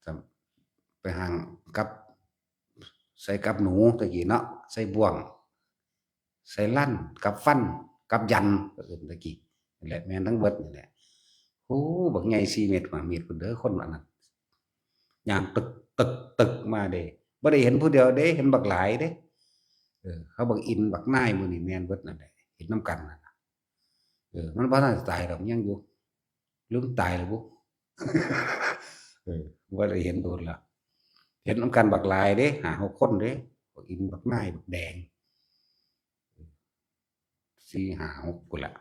ซั้นไปห่างกับใส่กับหนูตะกี้เนาะใส่บ่วงใส่ลั่นกับฟันกับยันก็เอิ้นตะกี้นั่นแหละแม่นทั้งเบิดนี่แหละโอ้บักใหญ่4เมตร5เมตรพุ่นเด้อคนว่านั้นย่างตึกตึกตึกมาเด้บ่ได้เห็นผู้เดียวเด้เห็นบักหลายเด้เขาบักอินบักนายหมู่นี่แม่นเบิดนั่นแหละเห็นนำกันนั่นน่ะมันบ่ทันตายดอกยังอยู่หรือมันตายแล้วบุบ่ได้เห็นโดนแล้วเห็นนำกันบักหลายเด้5-6คนเด้บักอินบักนายบักแดง4 5 6พู้นล่ะ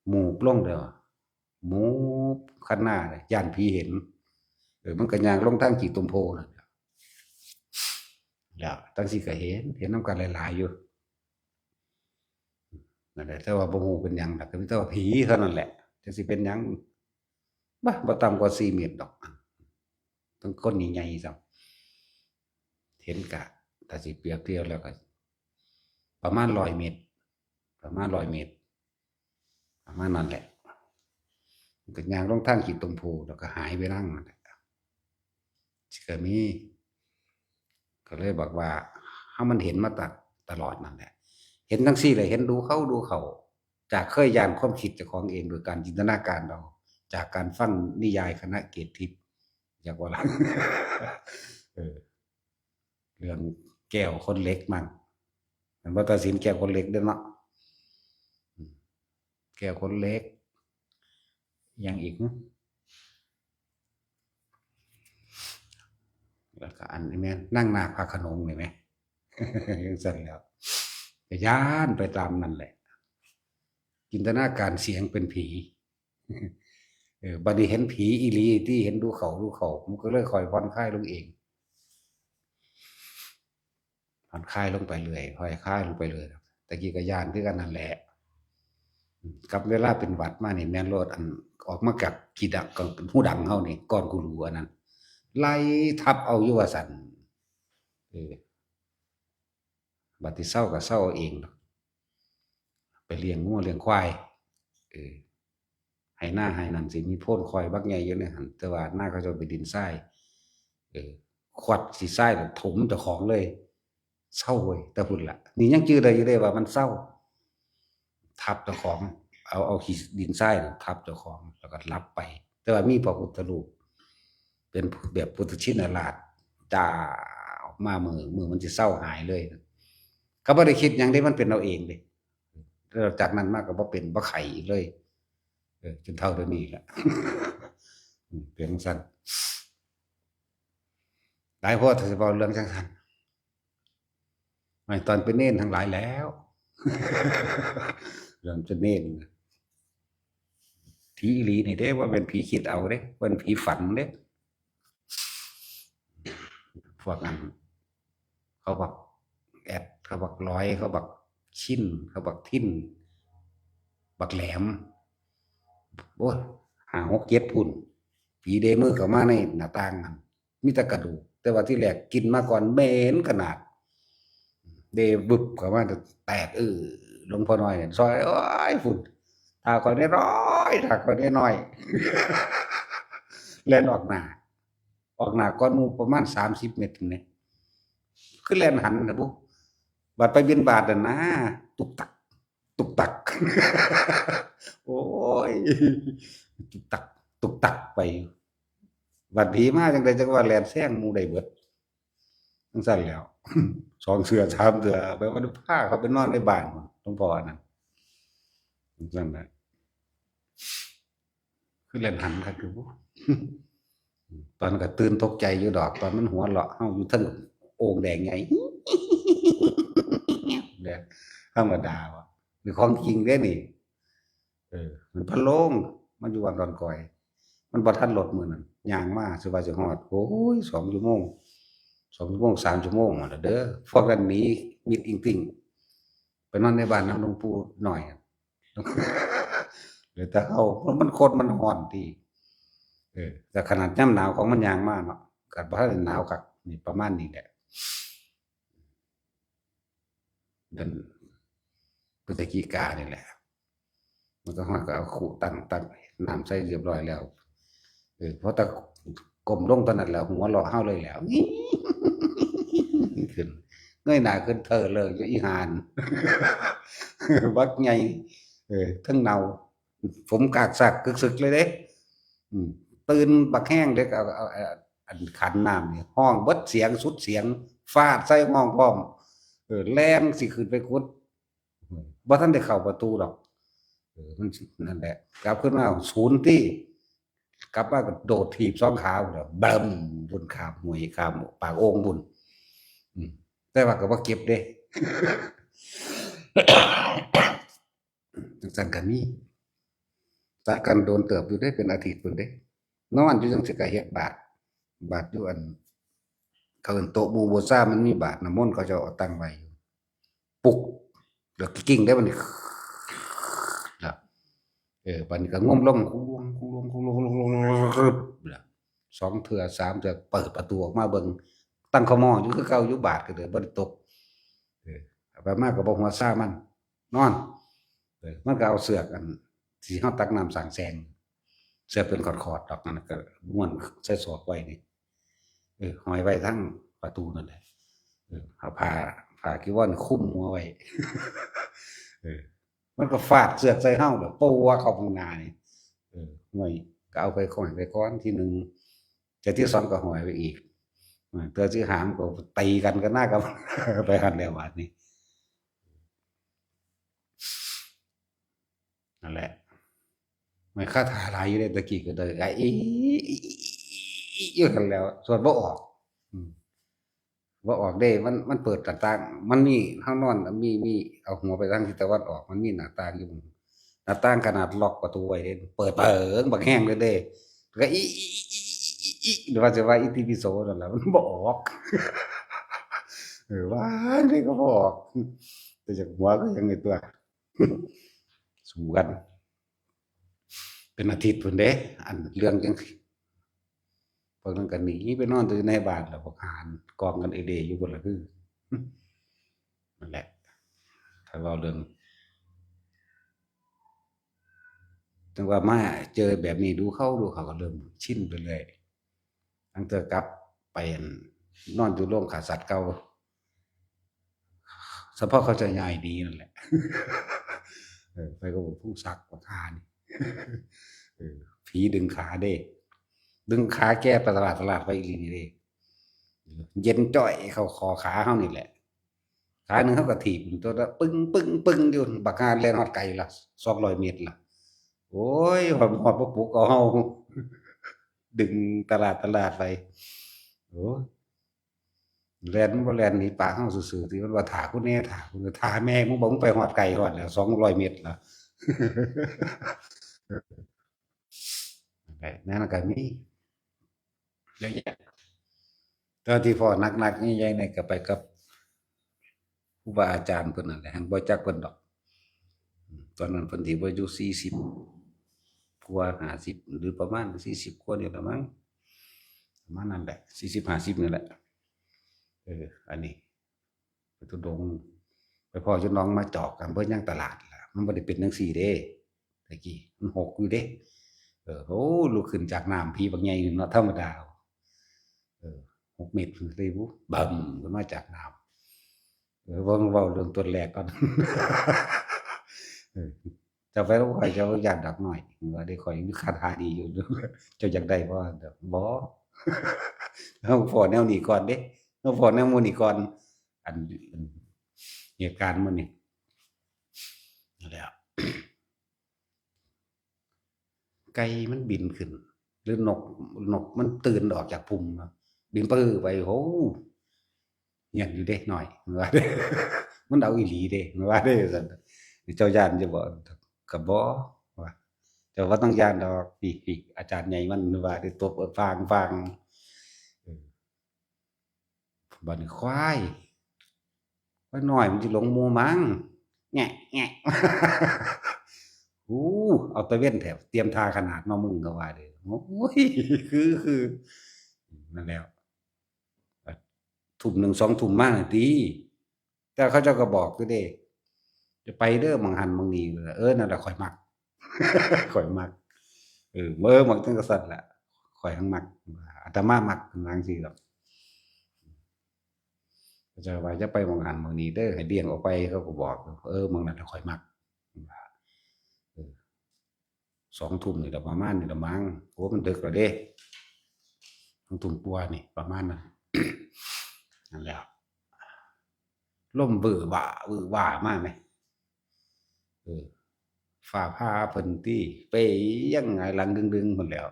หมู่ลงเด้อหมู่คันหน้าน่ะย้านผีเห็นมันก็ย่างลงทางขี้ตมโพนั่นแล้วจั่งซี้ก็เห็นนำกันหลายๆอยู่นั่นแหละแต่ว่าบ่ฮู้เป็นหยังดอกก็มีแต่ว่าผีเท่านั้นแหละจักสิเป็นหยังบ่ต่ำกว่า4เมตรดอกต้องคนใหญ่ๆซ้ำเห็นก็ถ้าสิเปรียบเทียบแล้วก็ประมาณ100เมตรประมาณ100เมตรประมาณนั้นแหละมันก็ย่างลงทางขี้ตมโพแล้วก็หายไปนั่นนั่นแหละก็มีก็เลยบอกว่าเฮามันเห็นมาตลอดนั่นแหละเห็นจังซี่แหละเห็นดูเขาจากเคยย้านความคิดเจ้าของเองโดยการจินตนาการเอาจากการฟังนิยายคณะเกตทิพย์อยากว่าล่ะเออเรื่องแก้วคนเล็กมั่งมันบ่ตัดสินแก้วคนเล็กเด้อเนาะแก้วคนเล็กหยังอีกแล้วก็อันนี้แม่นนั่งนาคพระโขนงนี่แหมจังซั่นแหล้วก็ย้านไปตามนั่นแหละจินตนาการเสียงเป็นผีบัดนี้เห็นผีอีหลีที่เห็นดูเขามันก็เลยค่อยผ่อนคลายลงเองผ่อนคลายลงไปเรื่อยค่อยคลายลงไปเรื่อยตะกี้ก็ย้านคือกันนั่นแหละกับเวลาเป็นหวัดมานี่แม่นโลดอันออกมากับขี้ดังก็หูดังเฮานี่ก่อนกูรู้อันนั้นไล่ทับเอาอยู่ว่าซั่นเออบัดนี้เซาก็เซาเอาเองดอกไปเลี้ยงงัวเลี้ยงควายเออให้นาให้นั่นสิมีโพนควายบักใหญ่อยู่ในหั้นแต่ว่านาเขาเจ้าเป็นดินทรายเออขวัดสิทรายน่ะถมเจ้าของเลยเซาเว้ยแต่พุ่นล่ะนี่ยังจื้อได้อยู่เดะว่ามันเซาทับเจ้าของเอาขี้ดินทรายน่ะทับเจ้าของแล้วก็หลับไปแต่ว่ามีพระพุทธรูปเป็นแบบพุทธชินราชจ้าออกมามือมันสิเซาหายเลยก็บ่ได้คิดหยังเดะมันเป็นเอาเองเดะแล้วจากนั้นมาก็บ่เป็นบ่ไข้อีกเลยจนเท่าเดี๋ยวนี้แหละเป็นจังซั่นหลายโพดถ้าสิเว้าเรื่องจังซั่นไม่ตอนเป็นเณรทั้งหลายแล้วเรื่องเป็นเณรผีอีหลีนี่เด้บ่แม่นผีคิดเอาเด้บ่แม่นผีฝันเด้พวกนั้นเขาบักแอดเขาบักร้อยเขาบักชิ้นเขาบักทิ่นบักแหลมโอ้ย5 6 7พุ่นผีเดมือเข้ามาในหน้าต่างนั่นมีแต่กระดูกแต่ว่าที่แรกกินมาก่อนเหม็นขนาดเดบึบเข้ามาแตกหลวงพ่อน้อยซอยโอ๊ยพุ่นถ้าข้อยน้อยๆถ้าข้อยน้อยๆแล่นออกหน้าก่อนหมู่ประมาณ30 เมตรพุ่นแหมคือแล่นหันน่ะบุบัดไปบิณฑบาตนั่นนะตุกตักตุกตักโอ้ยตุกตักตุกตักไปบัดผีมาจังได๋จังว่าแล่นแซงหมู่ได้เบิดจังซั่นแหล้ว2เทื่อ3เทื่อแบบว่าพาเขาไปนอนในบ้านหลวงพ่อนั่นจังซั่นน่ะคือแล่นหันคักอยู่บุตอนนั้นก็ตื่นตกใจอยู่ดอกตอนมันหัวเราะเฮาอยู่เทิงโอ่งแดงใหญ่แดงธรรมดาว่ะนี่ของจริงเด้นี่มันพะโล้งมันอยู่วัดดอนกอยมันบ่ทันรถมื้อนั้นย่างมาสิว่าสิฮอดโอ้ย2 ชั่วโมง2 ชั่วโมง3 ชั่วโมงนั่นล่ะเด้อพวกนั้นหนีมิดอิงติ่งไปนอนในบ้านนำหลวงปู่น้อย หรือแต่เขาเพราะมันโคตรมันร้อนที่แต่ขนาดย่ำหนาวของมันยางมากเนาะกัดว่าหนาวคักนี่ประมาณนี้แหละเดือนพฤศจิกานี่แหละมันก็ฮอดก็เอาขู่ตั้งน้ำใส่เรียบร้อยแล้วเพราะแต่กลมลงตอนนั้นแล้วหัวเราะเฮาเลยแล้วขึ้นเงยหน้าขึ้นเธอเลยอยู่อีหานบักใหญ่ทั้งเนาผมกากสักกึกสึกเลยเด้อืมตื่นบักแห้งเด็กเอาอันขันน้ำนี่ห้องเบิดเสียงสุดเสียงฟาดใส่ห้องพร้อมแรงสิขึ้นไปคุดบ่ทันได้เข้าประตูดอกมันนั่นแหละกลับขึ้นมาศูนย์ที่กลับมาก็โดดถีบสองขาพุ่นน่ะบึ้มบนขามห้วยขามปากโอ่งพุ่นอืมแต่ว่าก็บ่เก็บเด้จังซั่นก็มีจัดกันโดนเติบอยู่เด้เป็นอาทิตย์พุ่นเด้นอนอยู่จังซี่ก็เฮ็ดบาดอยู่อันเขาเอิ้นโต๊ะหมู่บูชามันมีบาดน้ำมนต์เขาเจ้าเอาตั้งไว้อยู่ปุกแล้วกิ้งได้บัดนี้แล้วบัดนี้ก็ง่มลงแล้วสองเทื่อสามเทื่อเปิดประตูออกมาเบิ่งตั้งขม้ออยู่คือเก่าอยู่บาดก็เด้อบ่ได้ตกไปมาก็บ่หัวซ่ามันนอนมันก็เอาเสือกอันที่เฮาตักน้ำสางแสงเสือกเป็นขอดๆดอกนั่นก็ม้วนใส่ศอกไว้นี่ห้อยไว้ทั้งประตูนั่นแหละเอาผ้ากีวรคลุมหัวไว้เออมันก็ฟาดเสือกใส่เฮาแบบปัวเข้าข้างหน้านี่ห้อยก็เอาไปห้อยไว้ก่อนที่หนึ่งแต่ที่สองก็ห้อยไว้อีกเทื่อที่หามก็ตีกันก็น่ากับไปหันแล้วบาดนี้นั่นแหละไม่คาถาหลายอยู่เดะตะกี้ก็เลยไอ้อยู่หั่นแหล้วสวดบ่ออกอืม บ่ออกเด้มันเปิดหน้าต่างมันมีเฮานอนมีเอาหัวไปทางทิศตะวันออกมันมีหน้าต่างอยู่หน้าต่างขนาดล็อกประตูไว้เด้เปิดเปิงบักแห้งเลยเด้ก็หรือว่าจะว่าอิติปิโสนั่นล่ะมันบ่ออกว่าจั่งใดก็บ่ออกแต่จากหัวก็ยังไอ้ตัวสู้กันเป็นอาทิตย์พุ่นเด้อันเรื่องจังซี้พวกนั้นก็หนีไปนอนอยู่ในบ้านแล้วพวกหารกองกันเอเดอยู่พุ่นล่ะคือนั่นแหละถ้าเว้าเรื่อง จังว่ามาเจอแบบนี้ดูเขาก็เริ่มชินไปเรื่อยตั้งแต่กลับไปอั่นนอนอยู่โรงฆ่าสัตว์เก่าเฉพาะเขาจะย้ายหนีนั่นแหละไปก็บอกผู้ซักบักห่านี่ผีดึงขาเด้ดึงขาแกไปตลาดไปอีหลีนี่เด้เย็นจ้อยเข้าคอขาเฮานี่แหละขาหนึ่งเขาก็ถีบตัวละปึ้งอยู่บักห่าแล่นฮอดไกลล่ะ200เมตรล่ะโอ้ยฮอดบ่ปลุกเอาเฮาดึงตลาดไปโอ้ยแล่นมันบ่แล่นหนีปากเฮาซื่อๆติมันว่าท่ากูแหน่ท่ากูท่าแม่มึงบ่มึงไปฮอดไกลฮอดแล้ว200เมตรล่ะนั่นน่ะก็มีเยอะแยะแต่ที่พ้อหนักๆใหญ่ๆนี่ก็ไปกับครูบาอาจารย์เพิ่นนั่นแหละหั้นบ่จักเพิ่นดอกตอนนั้นเพิ่นสิบ่อายุ40กว่า50หรือประมาณ40กว่านี่แหละมั้งประมาณนั้นแหละ40-50นี่แหละอันนี้ไปทุดงค์ไปพ้อจนน้องมาจอกกันเบิ่งยังตลาดล่ะมันบ่ได้เป็นจังซี่เด้แต่กี้มันหกอยู่เด้โอ้ลุกขึ้นจากน้ำผีบักใหญ่เนาะธรรมดา6เมตรพุ่นสิบุบึ้มขึ้นมาจากน้ำเว้าเรื่องต้นแรกก่อนเออเจ้าไปแล้วข้อยเจ้าย้านดอกน้อยว่าได้ข้อยมีคาถาดีอยู่เจ้าอยากได้บ่บ่เฮาพ้อแนวนี้ก่อนเด้เฮาพ้อแนวหมู่นี้ก่อนอันเหตุการณ์มื้อนี้นั่นแหละไก่มันบินขึ้นหรือนกมันตื่นออกจากพุ่มเนาะบินปื้อไปโอ้เฮียนอยู่เดะน้อยว่าเด้มันเอาอีหลีเด้ว่าเด้ว่าซั่นเจ้าย้านอยู่บ่ก็บ่ว่าเจ้าบ่ต้องย้านดอกนี่อาจารย์ใหญ่มันว่าได้ตบฟางเออบัดนี้ควายน้อยมันสิหลงหมู่มั้งแงะ อู้เอาตะเว้นแถวเตรียมทาขนาดมามึงก็ว่าเด้อโอ้ยคือนั่นแล้วทุ่มหนึ่งสองทุ่มมาน่ะติแต่เขาเจ้าก็บอกอยู่เด้จะไปเด้อหม้องหั้นหม้องนี้นั่นแหละข้อยมักข้อยมักมักจั่งซั้นล่ะข้อยหั้นมักอาตมามักเพิ่นว่าจั่งซี้ดอกเขาเจ้าว่าอย่าไปหม้องหั้นหม้องนี้เด้อให้เลี่ยงออกไปเขาก็บอกหม้องนั้นล่ะข้อยมักเพิ่นว่าเออ2ทุ่มนี่ล่ะประมาณนี้ล่ะมั้งโอ้มันดึกแล้วเด้2ทุ่มกว่านี่ประมาณนั้นนั่นแหล้วลมวื้อหว้ามาแหมเออ ฟ้าผ่าเพิ่นติเป้ยังหงายหลังดึงๆพู้นแหล้ว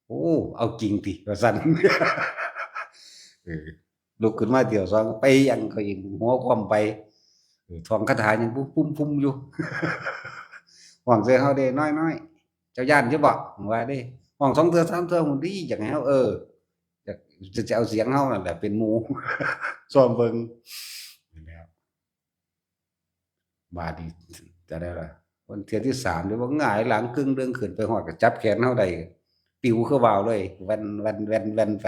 โอ้เอาจริงติว่าซั่นเออลุกขึ้นมาเที่ยวสองเป้ยังเขาอีกหัวคว่ำไปท่องคาถายังปุ้มๆอยู่ห้องใส่เฮาเด้น้อยๆเจ้าย้านอยู่บ่ว่าเด้ห้อง2เทื่อ3เทื่อพุ่นติอยากให้เฮาอยากจะเอาเสียงเฮานั่นแหละเป็นหมู่ซ้อมเบิ่งนั่นแหล้วบาดนี้จะได้ล่ะวันเที่ยที่3นี่บ่หงายหลังกึ่งดึงขึ้นไปฮอดก็จับแขนเฮาได้ปิวคือว่าวเลยแว่นๆๆไป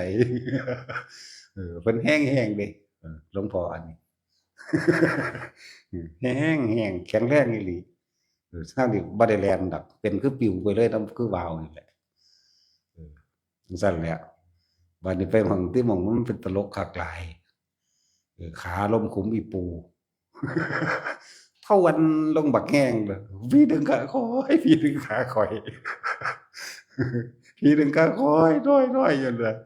เพิ่นแรงๆเด้หลวงพ่ออันนี้แรงๆแข็งแรงอีหลีทางนี้บ่ได้แล่นดอกเป็นคือปิวไปเลยนำคือว่าวนี่แหละเออจั่งซั้นแหล้วบัดนี้ไปหม้องที่หม้องมันเป็นตลกคักหลายขาล้มขุมอีปูเท่าวันลงบักแห้งเลยพี่ดึงขาคอยพี่ดึงขาคอยพี่ดึงขาคอยน้อยๆอยู่เลย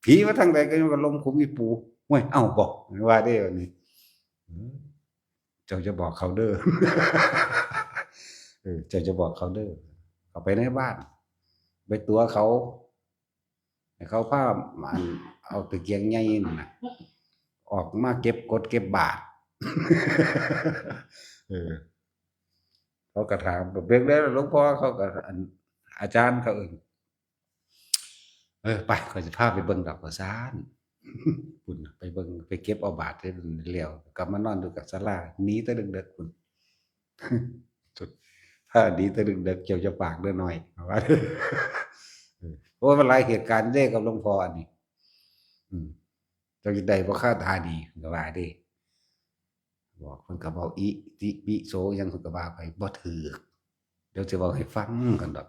ผีมาทางใดก็ยังว่าลมขุมอีปูห้วยเอ้าบอกว่าได้บัดนี้เจ้าจะบอกเขาเด้อเจ้าจะบอกเขาเด้อเอาไปในบ้านไปตัวเขาให้เขาพาอันเอาตะเกียงใหญ่นั่นน่ะออกมาเก็บกดเก็บบาทเออเขาก็ถามเบิ่งแล้วหลวงพ่อเขาก็อันอาจารย์เขาเอิ้นไปข้อยสิพาไปเบิ่งดอกว่าซั้นพุ่นน่ะไปเบิ่งไปเก็บเอาบาทได้แล้วกลับมานอนอยู่กับศาลาหนีแต่ดึกๆพุ่นสุดถ้าหนีแต่ดึกๆเจ้าจะปากเด้อน้อยว่าเพราะว่ามันหลายเหตุการณ์เด้กับหลวงพ่ออันนี้อืมเจ้าจะได้บ่คาตาดีก็ว่าเด้บอกเพิ่นก็เว้าอิติปิโสหยังเพิ่นก็ว่าไปบ่ถูกเดี๋ยวสิเว้าให้ฟังกันดอก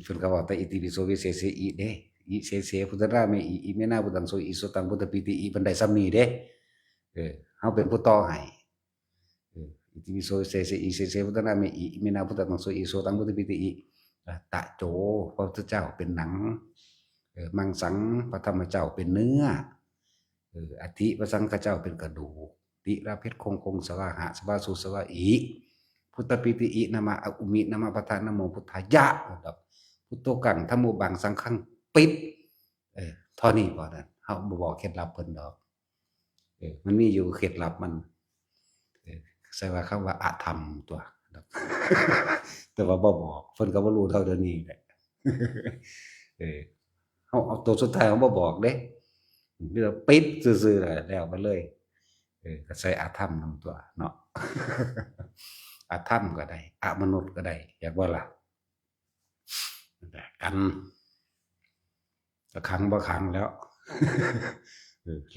เพิ่นก็เว้าแต่อิติปิโสวิเศษอิเด้อิเสเสพุทธรามิอิเมนาพุทธังโสอิโสตังพุทธปิติอิเพิ่นได้ส่ำนี้เด้เฮาเป็นผู้ต่อให้อิติปิโสเสเสอิเสเสพุทธรามิอิเมนาพุทธังโสอิโสตังพุทธปิติอิตะโจพระพุทธเจ้าเป็นหนังมังสังพระธรรมเจ้าเป็นเนื้ออธิพระสังฆเจ้าเป็นกระดูกติระเพชรคงสวาหะสวาสุสวาอิพุทธปิติอินะมะอุมินะมะปะทานะโมพุทธายะดอกพุทโธกังธัมโมบังสังฆังปิดเท่านี้พอนั้นเฮาบ่บอกเคล็ดลับเพิ่นดอกมันมีอยู่เคล็ดลับมันใส่ว่าคำว่าอะธรรมตัวแต่ว่าบ่บอกเพิ่นก็บ่รู้เท่าเดี๋ยวนี้แหละเออเฮาเอาตัวสุดท้ายเฮาบ่บอกเด้มีแต่ปิดซื่อๆแล้วไปเลยก็ใส่อะธรรมนำตัวเนาะอะธรรมก็ได้อะมนุษย์ก็ได้อยากบ่ล่ะนั่นแหละกันก็ขังบ่ขังแล้ว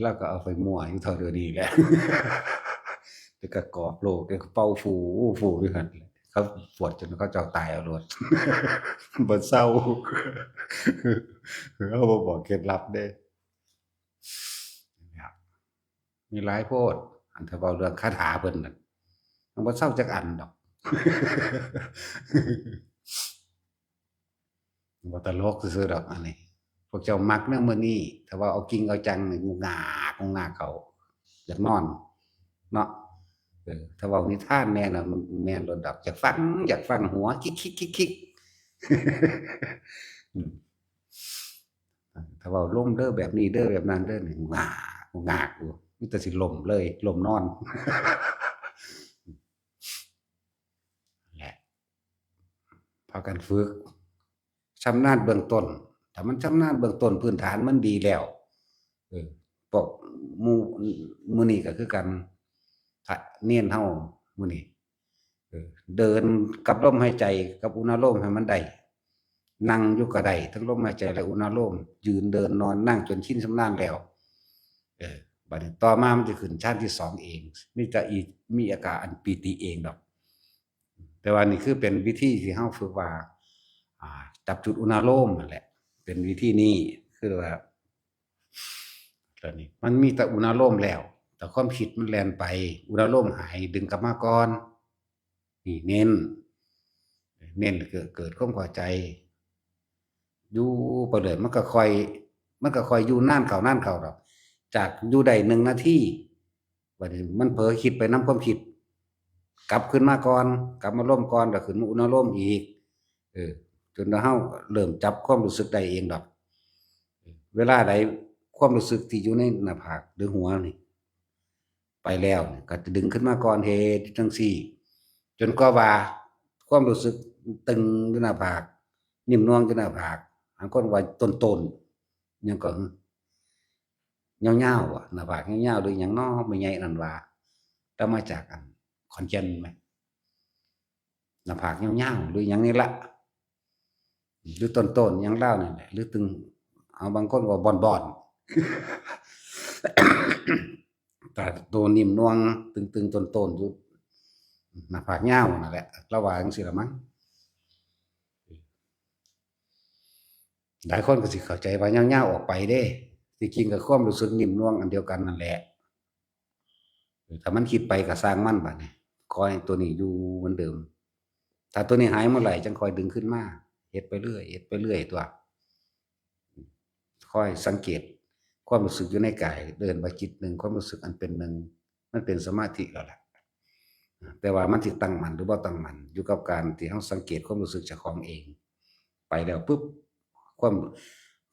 แล้วก็เอาไปมั่วอยู่เท่าเดี๋ยวนี้แหละแล้วก็กรอบโลกแล้วก็เป่าฟูอยู่หั่นแหละเขาปวดจนเขาเจ้าตายเอาโลดบ่เซาเฮาบ่บอกเคล็ดลับเด้ครับมีหลายโพดอันถ้าเว้าเรื่องคาถาเพิ่นน่ะมันบ่เซาจักอันดอกบ่ตลกซื่อๆดอกอันนี้พวกเจ้ามักแนวมื้อนี้ถ้าว่าเอาจริงเอาจังนี่งูงากเขาอยากนอนเนาะถ้าเว้านิทานแม่น่ะมันแม่นโลดดอกอยากฟังหัวคิกๆอืมถ้าเว้าลมเด้อแบบนี้เด้อแบบนั้นเด้อนี่งูงากอยู่มีแต่สิล่มเลยล่มนอนแหละพากันฝึกชำนาญเบื้องต้นถ้ามันชำนาญเบื้องต้นพื้นฐานมันดีแล้วพวกหมู่มื้อนี้ก็คือกันพระเณรเฮามื้อนี้ เดินกับลมหายใจกับอุณโลมให้มันได้นั่งอยู่ก็ได้ทั้งลมหายใจและอุณโลมยืนเดินนอนนั่งจนชินชำนาญแล้วบัดนี้ต่อมามันจะขึ้นชั้นที่สองเองมีอาการอันปีติเองดอกแต่ว่านี่คือเป็นวิธีที่เฮาฝึกว่าจับจุดอุณโลมนั่นแหละเป็นวิธีนี้คือว่าตอนนี้มันมีแต่อุณโลมแล้วแต่ความคิดมันแล่นไปอุณโลมหายดึงกลับมาก่อนนี่เน้นเกิดความพอใจอยู่ไปเลยมันก็ค่อยอยู่นานเข้ดอกจากอยู่ได้1 นาทีบัดนี้มันเผลอคิดไปนำความคิดกลับขึ้นมาก่อนกลับมาร่มก่อนแล้วขึ้นมาอุณโลมอีกจนเฮาเริ่มจับความรู้สึกได้เองดอกเวลาใดความรู้สึกที่อยู่ในหน้าผากหรือหัวนี่ไปแล้วก็จะดึงขึ้นมาก่อนเฮ็ดจังซี่จนกว่าความรู้สึกตึงอยู่หน้าผากนิ่มนวลอยู่หน้าผากบางคนว่าต้นๆหยังก็ยาวๆหน้าผากยาวๆหรือหยังน้อไม่ใหญ่นั่นว่าแต่มาจากอันขอนแก่นไหมหน้าผากยาวๆหรือหยังนี่ละหรือต้นๆหยังเล่านี่แหละหรือตึงเอาบางคนว่าบอนๆแต่ตัวนิ่มนวลตึงๆต้นๆอยู่หน้าผากยาวนั่นแหละระว่าจังซี่ล่ะมั้งหลายคนก็สิเข้าใจว่ายาวๆออกไปเด้ที่จริงก็ความรู้สึกนิ่มนวลอันเดียวกันนั่นแหละถ้ามันคิดไปก็สร้างมันบัดนี้ขอให้ตัวนี้อยู่เหมือนเดิมถ้าตัวนี้หายเมื่อไหร่จังค่อยดึงขึ้นมาเฮ็ดไปเรื่อยตัวค่อยสังเกตความรู้สึกอยู่ในกายเดินไปจิตหนึ่งความรู้สึกอันเป็นหนึ่งมันเป็นสมาธิแล้วล่ะแต่ว่ามันสิตั้งมั่นหรือบ่ตั้งมั่นอยู่กับการที่เฮาสังเกตความรู้สึกเจ้าของเองไปแล้วปุ๊บค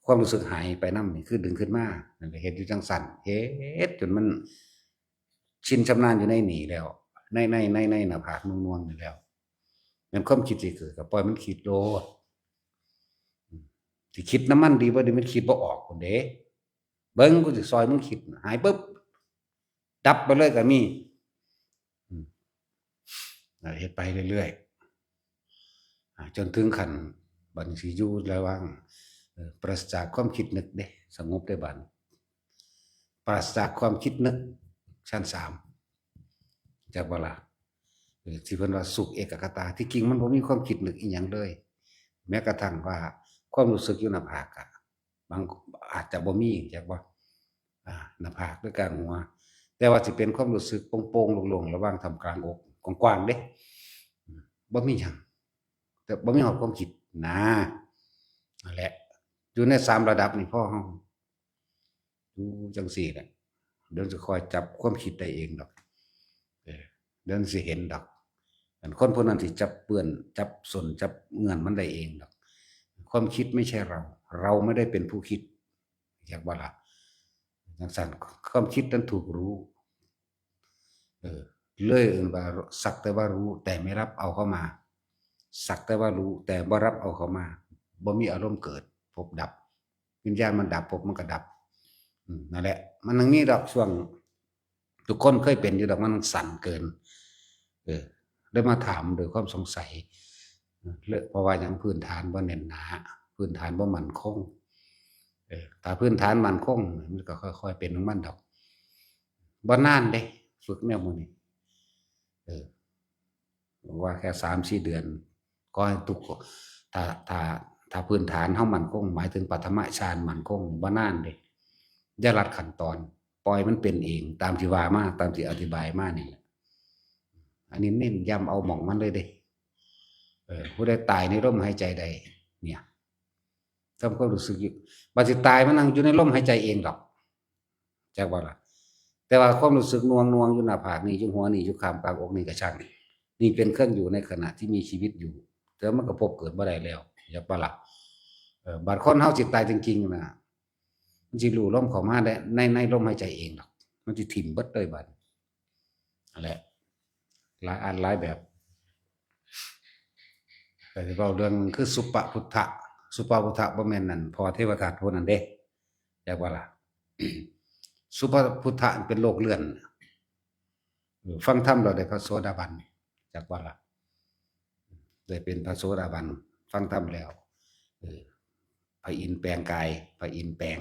วามรู้สึกหายไปนำนี่คือดึงขึ้นมานั่นแหละเฮ็ดอยู่จังซั่นเฮ็ดจนมันชินชำนาญอยู่ในนี่แล้วในหน้าผากนวลๆนี่แล้วแม่นความคิดสิเกิดก็ปล่อยมันคิดโลดสิคิดนำมันดีบ่ดีมันคิดบ่ออกพู้นเด้เบิ่งกูสิซอยมึงคิดหายปึ๊บดับไปเลยก็มีเฮ็ดไปเรื่อยๆจนถึงขั้นบัดนี้สิอยู่ระหว่างปราศจากความคิดนึกเด้สงบได้บัดปราศจากความคิดนึกชั้น3จักบ่ล่ะที่เพิ่นว่าสุขเอกคตาที่จริงมันบ่มีความคิดนึกอิหยังเลยแม้กระทั่งว่าความรู้สึกอยู่หน้าผากอะบางอาจจะบ่มีจักบ่หน้าผากหรือกลางหัวแต่ว่าสิเป็นความรู้สึกโปร่งๆโล่งๆระหว่างท่ามกลางอกกว้างๆเด้บ่มีหยังแต่บ่มีฮอดความคิดนะนั่นแหละอยู่ใน3ระดับนี่พอเฮาอยู่จังซี่แหละเดี๋ยวจะคอยจับความคิดได้เองดอกเดี๋ยวสิเห็นดอกอันคนผู้นั้นสิจับเปื้อนจับส้นจับเงื่อนมันได้เองดอกความคิดไม่ใช่เราไม่ได้เป็นผู้คิดอยากบ่ล่ะจังซั่นความคิดนั้นถูกรู้เลยเอิ้นว่าสักแต่ว่ารู้แต่ไม่รับเอาเข้ามาสักแต่ว่ารู้แต่บ่รับเอาเข้ามาบ่มีอารมณ์เกิดพบดับวิญญาณมันดับพบมันก็ดับนั่นแหละมันยังมีดอกช่วงทุกคนเคยเป็นอยู่ดอกมันสั่นเกินได้มาถามโดยความสงสัยเพราะว่าหยังพื้นฐานบ่แน่นหนาพื้นฐานบ่มั่นคงถ้าพื้นฐานมั่นคงมันก็ค่อยๆเป็นของมันดอกบ่นานเด้ฝึกแนวหมู่นี้ว่าแค่3-4เดือนก็ให้ทุกถ้าพื้นฐานเฮามั่นคงหมายถึงปฐมฌานมั่นคงบ่นานเด้อย่าลัดขั้นตอนปล่อยมันเป็นเองตามที่ว่ามาตามที่อธิบายมานี่แหละอันนี้เน้นย้ำเอาหม่องมันเลยเด้ผู้ใดตายในลมหายใจใดเนี่ยทำความรู้สึกอยู่บัดสิตายมันนั่งอยู่ในลมหายใจเองดอกจักบ่ล่ะแต่ว่าความรู้สึกนวงๆอยู่หน้าผากนี่อยู่หัวนี่อยู่ข้างกลางอกนี่ก็ช่างนี่เป็นเครื่องอยู่ในขณะที่มีชีวิตอยู่แต่มันก็พบเกิดบ่ได้แล้วจักบ่ล่ะบัดคนเฮาสิตายจริงๆน่ะมันสิรู้ลมเข้ามาได้ในลมหายใจเองดอกมันสิทิ่มเบิดเลยบัดนั่นแหละหลายอันหลายแบบแต่ที่เว้าเรื่องคือสุปพุทธะบ่แม่นนั่นพอเทวทัตผู้นั้นเด้จักว่าล่ะ สุปพุทธะเป็นโลกเลื่อนฟังธรรมแล้วได้พระโสดาบันจักว่าล่ะ ได้เป็นพระโสดาบันฟังธรรมแล้วเออพระอินทร์แปลงกายพระอินทร์แปลง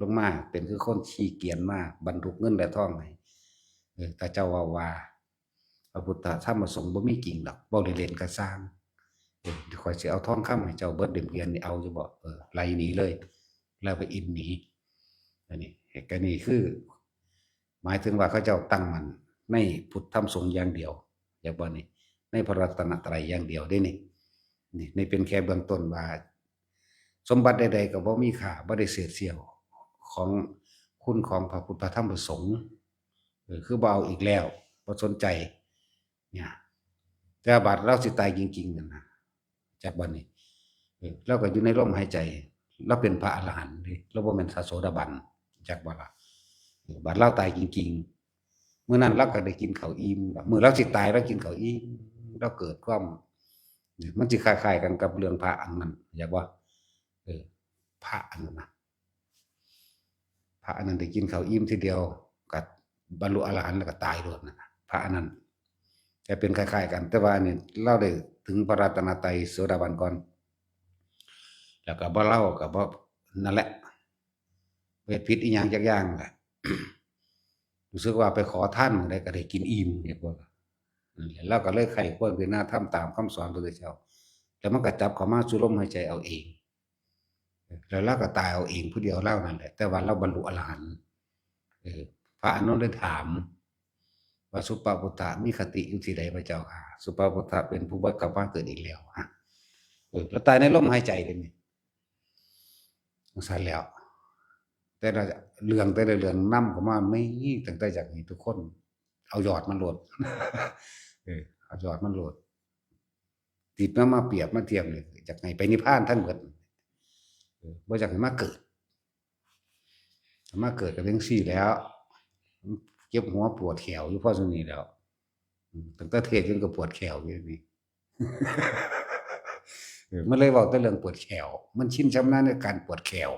ลงมาเป็นคือคนขี้เกียจมากบรรทุกเงินและทองให้ถ้าเจ้าว่าพระพุทธธรรมประสงค์บ่มีจริงดอกบ่ได้เล่นก็สร้างข่อยสิเอาทองคำให้เจ้าเบิดเดือนนี่เอาอยู่บ่ไล่หนีเลยแล้วไปอินหนีอันนี้เหตุการณ์นี้คือหมายถึงว่าเขาเจ้าตั้งมันในพุทธธรรมสงฆ์อย่างเดียวอย่างบ่นี่ในพระรัตนตรัยอย่างเดียวได้นี่นี่เป็นแค่เบื้องต้นว่าสมบัติใดๆก็บ่มีค่าบ่ได้เสียเสี้ยวของคุณของพระพุทธธรรมประสงค์คือบ่เอาอีกแล้วบ่สนใจเนี่ยแต่บาดเราสิตายจริงๆนั่นนะจากบัดนี้เราก็อยู่ในลมหายใจเราเป็นพระอรหันต์เราบ่แม่นพระโสดาบันจากบ่ล่ะบาดเราตายจริงๆมื้อนั้นเราก็ได้กินข้าวอิ่มมื้อเราสิตายเรากินข้าวอิ่มเราเกิดความมันสิคล้ายๆกันกับเรื่องพระอันนั้นอยากว่าพระอันนั้นนะพระอันนั้นได้กินข้าวอิ่มทีเดียวก็บรรลุอรหันต์แล้วก็ตายโลดนั่นน่ะพระอันนั้นแต่เป็นคล้ายๆกันแต่ว่านี่เราได้ถึงพระรัตนตรัยโสดาบันก่อนแล้วก็บ่เล่าก็บ่นั่นแหละเฮ็ดผิดอีหยังจักอย่างแหละ รู้สึกว่าไปขอทานมื้อใดก็ได้กินอิ่มเฮ็ดบ่ล่ะนั่นแหละเราก็เลยใคร่ครวญพิจารณาทำตามคำสอนพระพุทธเจ้าแล้วมันก็จับเข้ามาสู่ลมหายใจเอาเองแล้วเราก็ตายเอาเองผู้เดียวเรานั่นแหละแต่ว่าเราบรรลุอรหันต์พระอานนท์ได้ถามว่าสุปาปุตตะมีคติอยู่ที่ใดพระเจ้าค่ะสุปาปุตตะเป็นผู้บ่กลับมาเกิดอีกแล้วแล้วตายในลมหายใจเลยนี่สงสารแล้ว แต่ละเรื่องแต่ละเรื่องนำเข้ามาไม่ตั้งแต่จากนี้ทุกคนเอายอดมันโหลด เอายอดมันโหลดติดมาเปรียบมาเทียบเลยจากไหนไปนิพพานทั้งหมดบ่จากไหนมาเกิดมาเกิดกับเรื่องซี่แล้วเก็บหัวปวดแขวอยู่พอสนี้แล้วตั้งแต่เทศจนก็ปวดแขวอยู่นี่ มันเลยบอกแต่เรื่องปวดแขวมันชินชำนาญในการปวดแขว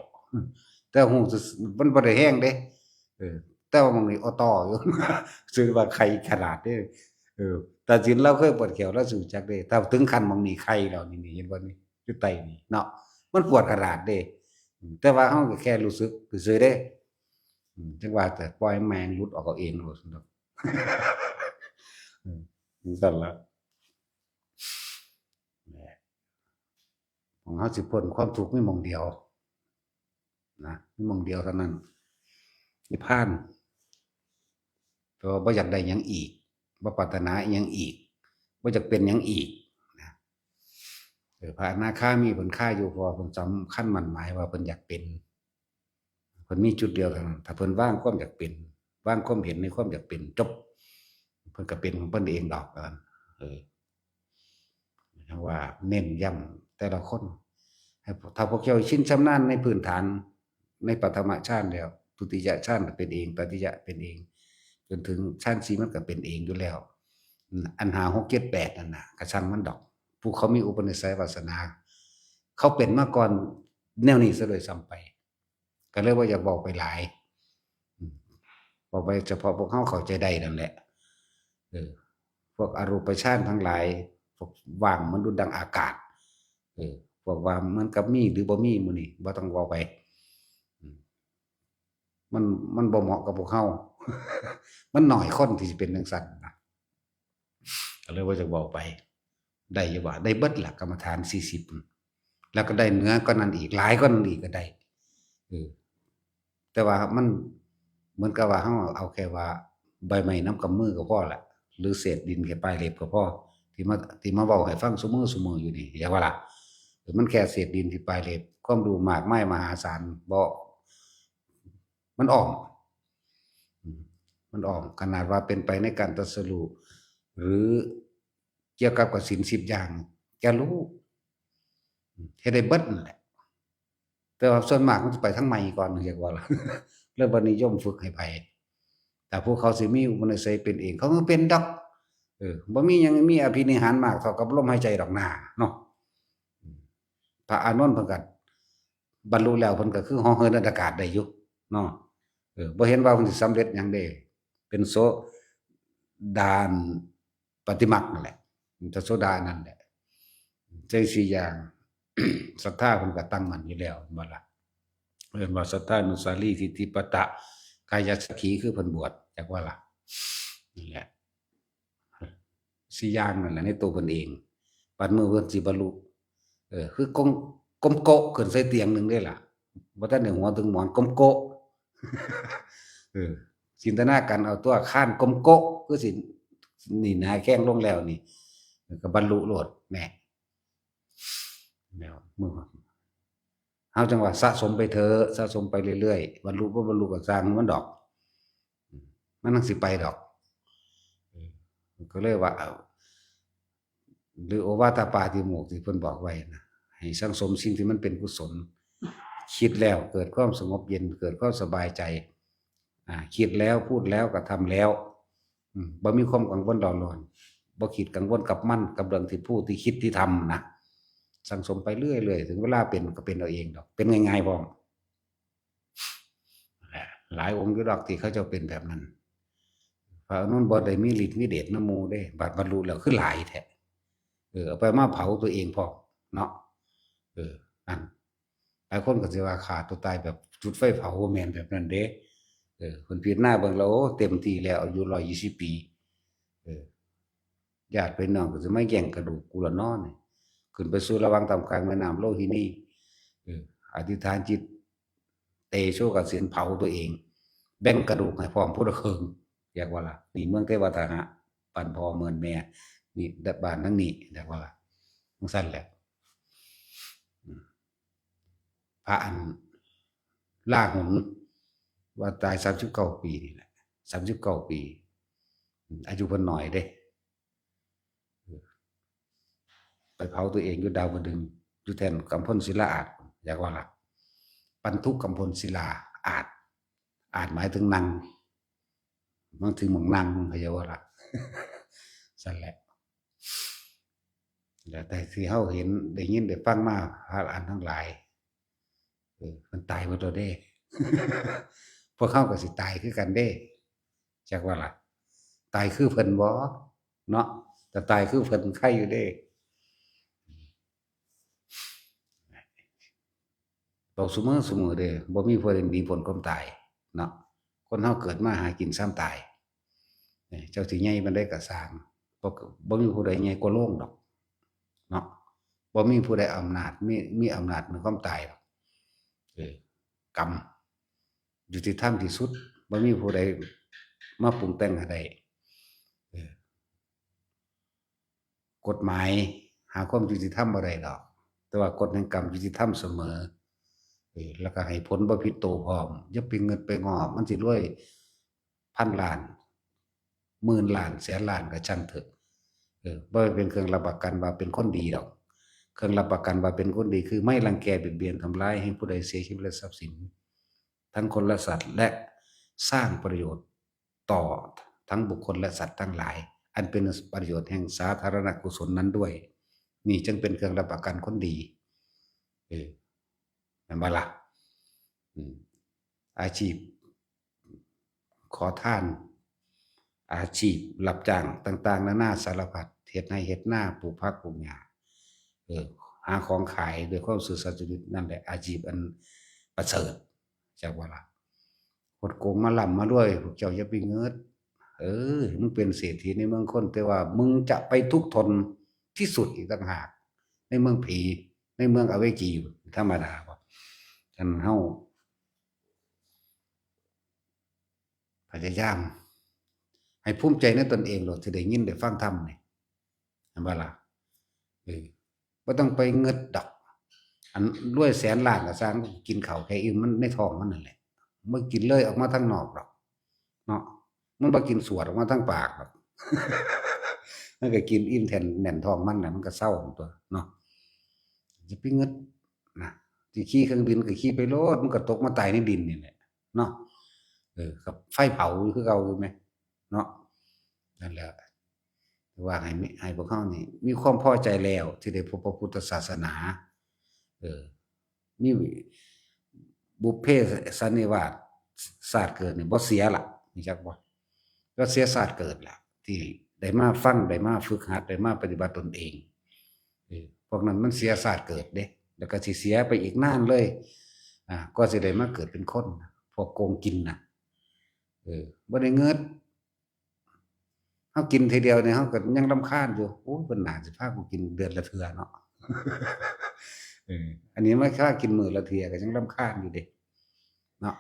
แต่หูมันบ่ได้แห้งเด้แต่ว่ามันนี่ออตออยู่ ซื้อว่าไข่ขนาดเด้แต่สินเราเคยปวดแขวเราสู้จักเด้ถ้าถึงขั้นมองนี่ไข่แล้วนี่เห็นบ่นี่อยู่ใต้นี่เนาะมันปวดขนาดเด้แต่ว่าเฮาก็แค่รู้สึกซื่อๆเด้จังว่าแต่ปล่อยแมงหลุดออกเอาเองโลดซั่นดอกซั่นล่ะของเฮาสิพ้นความทุกข์มีหม้องเดียวนะมีหม้องเดียวเท่านั้นนิพพานเพราะว่าบ่อยากได้หยังอีกบ่ปรารถนาอิหยังอีกบ่อยากเป็นหยังอีกนะพระอนาคามีเพิ่นคาอยู่เพราะว่าเพิ่นสำคัญมั่นหมายว่าเพิ่นอยากเป็นเพิ่นมีจุดเดียวเท่านั้นถ้าเพิ่นวางความอยากเป็นวางความเห็นในความอยากเป็นจบเพิ่นก็เป็นของเพิ่นเองดอกว่าเพราะว่าเน้นย้ำแต่ละคนให้ถ้าพวกเจ้าชินชำนาญในพื้นฐานในปฐมฌานแล้วทุติยฌานเป็นเองตติยะเป็นเองจนถึงฌาน4มันก็เป็นเองอยู่แล้วอัน5 6 7 8นั่นน่ะก็ช่างมันดอกผู้เขามีอุปนิสัยวาสนาเขาเป็นมาก่อนแนวนี้ซะโดยซ้ำไปก็เลยว่าอยากบอกไปหลายบอกไปเฉพาะพวกเขาเข้าใจได้นั่นแหละพวกอรูปฌานทั้งหลายพวกว่างมันดุจดังอากาศพวกว่ามันกับมีหรือบ่มีมื้อนี้บ่ต้องเว้าไปมันบ่เหมาะกับพวกเฮา มันน้อยคนที่สิเป็นจังซั่นนะก็เลยว่าจะเว้าไปได้อยู่ว่าได้เบิดล่ะกรรมฐาน40แล้วก็ได้เหนือกว่านั้นอีกหลายกว่านั้นอีกก็ได้แต่ว่ามันเหมือนกับว่าเฮาเอาแค่ว่าใบไม้นำกำมือก็พอละหรือเศษดินแค่ปลายเล็บก็พอที่มาเว้าให้ฟังซุมื้ออยู่นี่อย่าว่าล่ะมันแค่เศษดินที่ปลายเล็บความรู้มากมายมหาศาลบ่มันอ้อมขนาดว่าเป็นไปในการตรัสรู้หรือเกี่ยวกับกับศีล10อย่างแกรู้เฮ็ดได้เบิดนั่นแหละแต่ว่าส่วนมากมันจะไปทางไมก่อนเรียกว่าล่ะ เริ่มบ่นิยมฝึกให้ไปแต่พวกเขาสิมีอุปนิสัยเป็นเองเขาก็เป็นดอกบ่มีหยังมีอภินิหารมากเท่ากับลมหายใจดอกหน้าเนาะพระอานนท์เพิ่นก็บรรลุแล้วเพิ่นก็คือเหาะเหินอากาศได้อยู่เนาะบ่เห็นว่าเพิ่นสิสำเร็จหยังเด้เป็นโสดาปฏิมรรคนั่นแหละพระโสดานั่นแหละ ใจสี่อย่างศรัทธาเพิ่นก็ตั้งมั่นอยู่แล้วบ่ล่ะเรียนว่าศรัทธานุสารีทิฏฐิปตะกายสักขีคือเพิ่นบวชจักว่าล่ะนี่แหละสี่อย่างนั่นแหละในตัวเพิ่นเองปัดมือเพิ่นสิบรรลุคือกงกมโกะขึ้นใส่เตียงหนึงได้ล่ะบ่ทันได้หัวถึงหมอนกมโกะเออจินตนาการเอาตัวข้านกมโกะคือสินี่หนาแข้งลงแล้วนี่ก็บรรลุโลดแหน่แล้วมือเฮาจังว่าสะสมไปเถอะสะสมไปเรื่อยๆบรรลุบ่บรรลุก็สร้างมันดอกมันจั่งสิไปดอกก็เลยว่าหรือโอวาทปาติโมกข์ที่เพิ่นบอกไว้นะให้สังสมสิ่งที่มันเป็นกุศลคิดแล้วเกิดความสงบเย็นเกิดความสบายใจคิดแล้วพูดแล้วก็ทำแล้วบ่มีความกังวลเร้าร้อนบ่คิดกังวลกับมันกับเรื่องที่พูดที่คิดที่ทำนะสังสมไปเรื่อยๆถึงเวลาเป็นก็เป็นเอาเองดอกเป็นง่ายๆพร้อมหลายองค์อยู่ดอกที่เขาเจ้าเป็นแบบนั้นพระอานนท์บ่ได้มีฤทธิ์มีเดชนำหมู่เด้บัดบรรลุแล้วคือหลายแท้เอาไปมาเผาตัวเองพร้อมเนาะนั่นหลายคนก็สิว่าฆ่าตัวตายแบบจุดไฟเผาบ่แม่นแบบนั้นเด้เพิ่นพิจารณาเบิ่งแล้วโอ้เต็มที่แล้วอายุ120ปีญาติพี่น้องก็สิมาแย่งกระดูกกูละเนาะนี่ขึ้นไปสู่ระหว่างท่ามกลางแม่น้ำโลหินีอธิษฐานจิตเตโชกสินเผาตัวเองแบ่งกระดูกให้พร้อมพุทธครึ่งเรียกว่าล่ะนี่เมืองเทวทหะบ้านพ่อเมืองแม่นี่บ้านทั้งนี้เรียกว่าล่ะจังซั่นแหละพระอันล่าหนว่าตาย39ปีนี่แหละ39ปีอายุเพิ่นน้อยเด้ไปเผาตัวเองอยู่ดาวดึงส์อยู่แทนกำพลศิลาอาจอยากว่าล่ะปันทุกกำพลศิลาอาจหมายถึงนางบางทีหมองนางเขาจะว่าล่ะสั่นแหละแต่ที่เฮาเห็นได้ยินได้ฟังมาพระอรหันต์ทั้งหลายมันตายหมดแล้วเด้พวกเขาก็สิตายคือกันเด้จักว่าล่ะตายคือเพิ่นบ่เนาะแต่ตายคือเพิ่นใครอยู่เด้บอกเสมอเด้บ่มีผู้ใดหนีพ้นความตายเนาะคนเฮาเกิดมาหากินซ้ำตายเจ้าสิใหญ่ปานใดก็สร้างบ่มีผู้ใดใหญ่กว่าโลกดอกเนาะบ่มีผู้ใดอำนาจมีอำนาจเหนือความตายดอกกรรมยุติธรรมที่สุดบ่มีผู้ใดมาปรุงแต่งให้ได้กฎหมายหาความยุติธรรมบ่ได้ดอกแต่ว่ากฎแห่งกรรมยุติธรรมเสมอแล้วก็ให้ผลบ่ผิดโตพร้อมอย่าไปเงินไปงอมันสิรวยพันล้านหมื่นล้านแสนล้านก็ช่างเถอะบ่เป็นเครื่องรับประกันว่าเป็นคนดีดอกเครื่องรับประกันว่าเป็นคนดีคือไม่รังแกเบียดเบียนทำร้ายให้ผู้ใดเสียชีวิตและทรัพย์สินทั้งคนและสัตว์และสร้างประโยชน์ต่อทั้งบุคคลและสัตว์ทั้งหลายอันเป็นประโยชน์แห่งสาธารณกุศลนั้นด้วยนี่จึงเป็นเครื่องรับประกันคนดีแม่นบ่ล่ะอาชีพขอทานอาชีพรับจ้างต่างๆนานาสารพัดเฮ็ดไร่เฮ็ดนาปลูกผักปลูกหญ้าหาของขายด้วยความซื่อสัตย์สุจริตนั่นแหละอาชีพอันประเสริฐจักว่าล่ะคดโกงมาร่ำมารวยพวกเจ้าอย่าไปเงิดมึงเป็นเศรษฐีในเมืองคนแต่ว่ามึงจะไปทุกข์ทนที่สุดอีกต่างหากในเมืองผีในเมืองอเวจีธรรมดาบ่ฉะนั้นเฮาพยายามให้ภูมิใจในตนเองโลดสิได้ยินได้ฟังธรรมนี่เห็นบ่ล่ะบ่ต้องไปเงิดดอกอันรวยแสนล้านก็สร้างกินข้าวแค่อิ่มมันในท้องมันนั่นแหละบ่กินเลยออกมาทางนอกดอกเนาะมันบ่กินสวดออกมาทางปากดอกมันก็กินอิ่มแทนแน่นท้องมันน่ะมันก็เซาตัวเนาะอย่าไปเงิดนะสิขี่เครื่องบินก็ขี่ไปโลดมันก็ตกมาตายในดินนี่แหละเนาะกับไฟเผาคือเก่าอยู่แหมเนาะนั่นแหละว่าให้พวกเขานี่มีความพอใจแล้วที่ได้พบพระพุทธศาสนามีบุพเพสันนิวาสศาสตร์เกิดนี่บ่เสียล่ะรู้จักบ่ก็เสียศาสตร์เกิดล่ะที่ได้มาฟังได้มาฝึกหัดได้มาปฏิบัติตนเอง พวกนั้นมันเสียศาสตร์เกิดเด้แล้วก็สิเสียไปอีกนานเลยก็สิได้มาเกิดเป็นคนพวกโกงกินน่ะบ่ได้เงิดเฮากินทีเดียวเนี่ยเฮาก็ยังรำคาญอยู่โอ้เพิ่นน่าสิพากูกินเดือนละเทื่อเนาะอันนี้มันแค่กินมื้อละเทื่อก็ยังรำคาญอยู่เดะเนาะ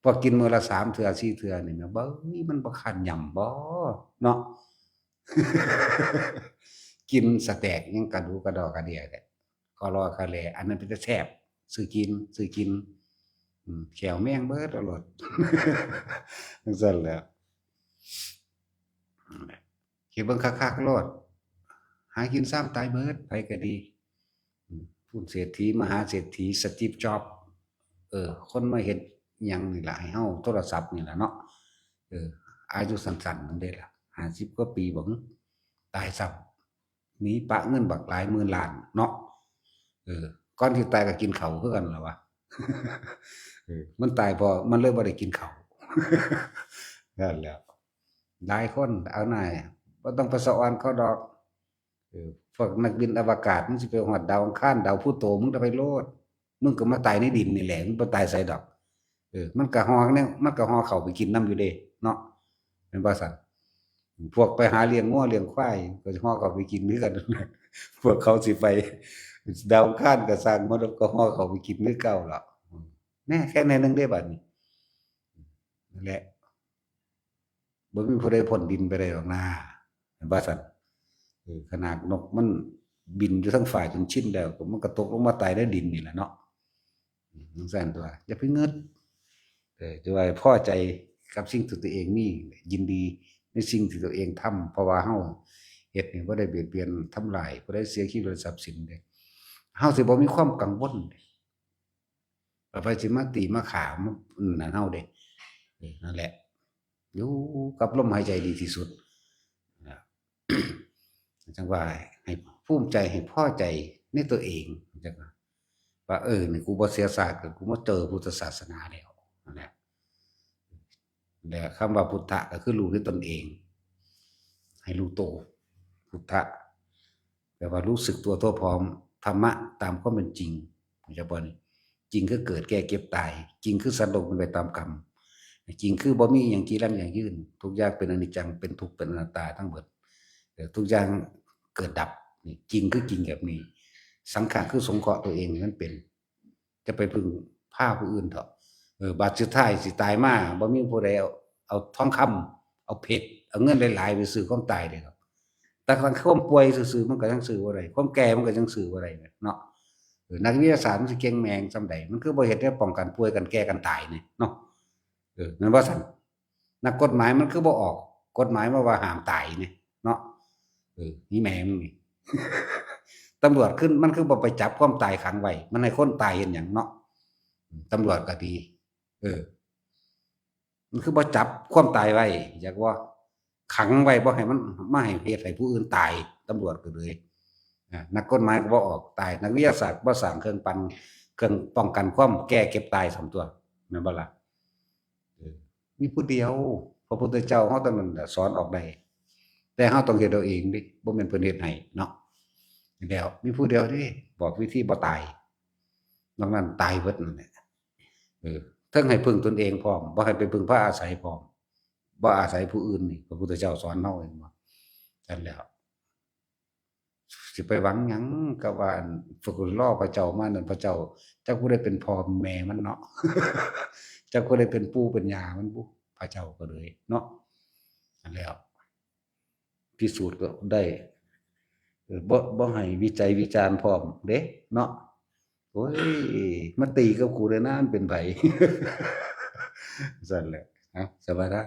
พอกินมื้อละ3เทื่อ4เทื่อนี่แม่เบิ่งมันบ่คันหย่ำบ่เนาะ กินสเต็กยังกระดูกกระดอกกระเดี่ยแต่คอรอคาแลอันนั้นเป็นแต่แซ่บซื้อกินแขวแม่งเบิดเอาโลด จั่งซั้นแหล้วคิดเบิ่งคักๆโลดหากินซ้ำตายเบิดไผก็ดีผู้เศรษฐีมหาเศรษฐีสตีฟจ็อบส์คนมาเฮ็ดหยังนี่ล่ะให้เฮาโทรศัพท์นี่ล่ะเนาะอายุสั้นๆนั่นเด้ล่ะ50กว่าปีบ่ตายซ้ำหนีปะเงินบักหลายหมื่นล้านเนาะก่อนสิตายก็กินข้าวคือกันล่ะวะ มันตายเพราะมันเลยบ่ได้กินข้าว นั่นแหล้วหลายคนเอาหน่ายบ่ต้องไปสะออนเขาดอกพวกนักบินอวกาศมึงสิไปฮอดดาวอังคารดาวพลูโตมึงจะไปโลดมึงก็มาตายในดินนี่แหละมึงบ่ตายไสดอกมันก็ฮอเนี่ยมันก็ฮอเข้าไปกินนำอยู่เด้เนาะแม่นบ่ซั่นพวกไปหาเลี้ยงงัวเลี้ยงควายก็ฮอเข้าไปกินคือกัน พวกเขาสิไปดาวอังคารก็สร้างมนุษย์ก็ฮอเข้าไปกินคือเก่าล่ะแน่แค่นั้นนึงเด้บัดนี้นั่นแหละบ่มีผู้ใดพ้นดินไปได้หรอกนะแม่นบ่ซั่นขนาดนกมันบินอยู่ทั้งฝ่ายจนชินแล้วก็มันก็ตกลงมาตายในดินนี่แหละเนาะจังซั่นตัวอย่าไปเงิดจะว่าพอใจกับสิ่งที่ตัวเองมียินดีในสิ่งที่ตัวเองทำเพราะว่าเฮาเฮ็ดนี่บ่ได้เบียดเบียนทำลายบ่ได้เสียชีวิตทรัพย์สินเด้เฮาสิบ่มีความกังวลว่าไผสิมาตีมาฆ่ามานั่นเฮาเด้นั่นแหละอยู่กับลมหายใจดีที่สุดจังว่าให้ภูมิใจให้พอใจในตัวเองจังว่านี่กูบ่เสียศาสตร์กูมาเจอพุทธศาสนาแล้วนั่นแหละและคำว่าพุทธะก็คือรู้ด้วยตนเองให้รู้โตพุทธะแปลว่ารู้สึกตัวทั่วพร้อมธรรมะตามความเป็นจริงเข้าใจบ่นี่จริงคือเกิดแก่เก็บตายจริงคือสันโลกเป็นไปตามกรรมจริงคือบ่มีหยังจีรังอย่างยืนทุกอย่างเป็นอนิจจังเป็นทุกข์เป็นอนัตตาทั้งหมดทุกอย่างเกิดดับนี่จริงคือจริงแบบนี้สังขารคือสงเคราะห์ตัวเองนั่นเป็นจะไปพึ่งพาผู้อื่นเถอะบาดสุดท้ายสิตายมาบ่มีผู้ใดเอาทองคำเอาเพชรเอาเงินหลายๆไปซื้อความตายได้ครับแต่ทางความป่วยซื่อๆมันก็ยังซื้อบ่ได้ความแก่มันก็ยังซื้อบ่ได้เนาะนักวิทยาศาสตร์มันสิเก่งแม่งส่ำใดมันคือบ่เฮ็ดให้ป้องกันป่วยกันแก่กันตายนี่เนาะแม่นบ่ซั่นนักกฎหมายมันคือบ่ออกกฎหมายมาว่าห้ามตายนี่เนาะนี่แม่มึงนี่ ตำรวจขึ้นมันคือบ่ไปจับความตายขังไว้มันให้คนตายเฮ็ดหยังเนาะตำรวจก็ดีมันคือบ่จับความตายไว้อยากว่าขังไว้บ่ให้มันมาให้เหตุให้ผู้อื่นตายตำรวจก็เลยนักกฎหมายก็บ่ออกตายนักวิทยาศาสตร์บ่สร้างเครื่องป้องกันความแก่เก็บตาย2ตัวแม่นบ่ล่ะมีผู้เดียวพระพุทธเจ้าเฮาเท่านั้นน่ะสอนออกได้แต่เฮาต้องเฮ็ดเอาเองดิบ่แม่นเพิ่นเฮ็ดให้เนาะนี่แล้วมีผู้เดียวที่บอกวิธีบ่ตายนอกนั้นตายเบิดนั่นแหละเทิงให้พึ่งตนเองพร้อมบ่ให้ไปพึ่งพาอาศัยพร้อมบ่อาศัยผู้อื่นนี่พระพุทธเจ้าสอนเฮาเองว่านั่นแหล้วสิไปหวังหยังกับว่าฝึกรอพระเจ้ามานั่นพระเจ้าจักผู้ใดเป็นพ่อแม่มันเนาะ จักผู้ใดเป็นปู่เป็นย่ามันบุพระเจ้าก็เลยเนาะนั่นแหล้วพิสูจน์ก็ได้บ่ให้วิจัยวิจารณ์พร้อมเด้เนาะโอ้ยมาตีกับกูเลยนะมันเป็นไผ ซั่นแหละสบายนะ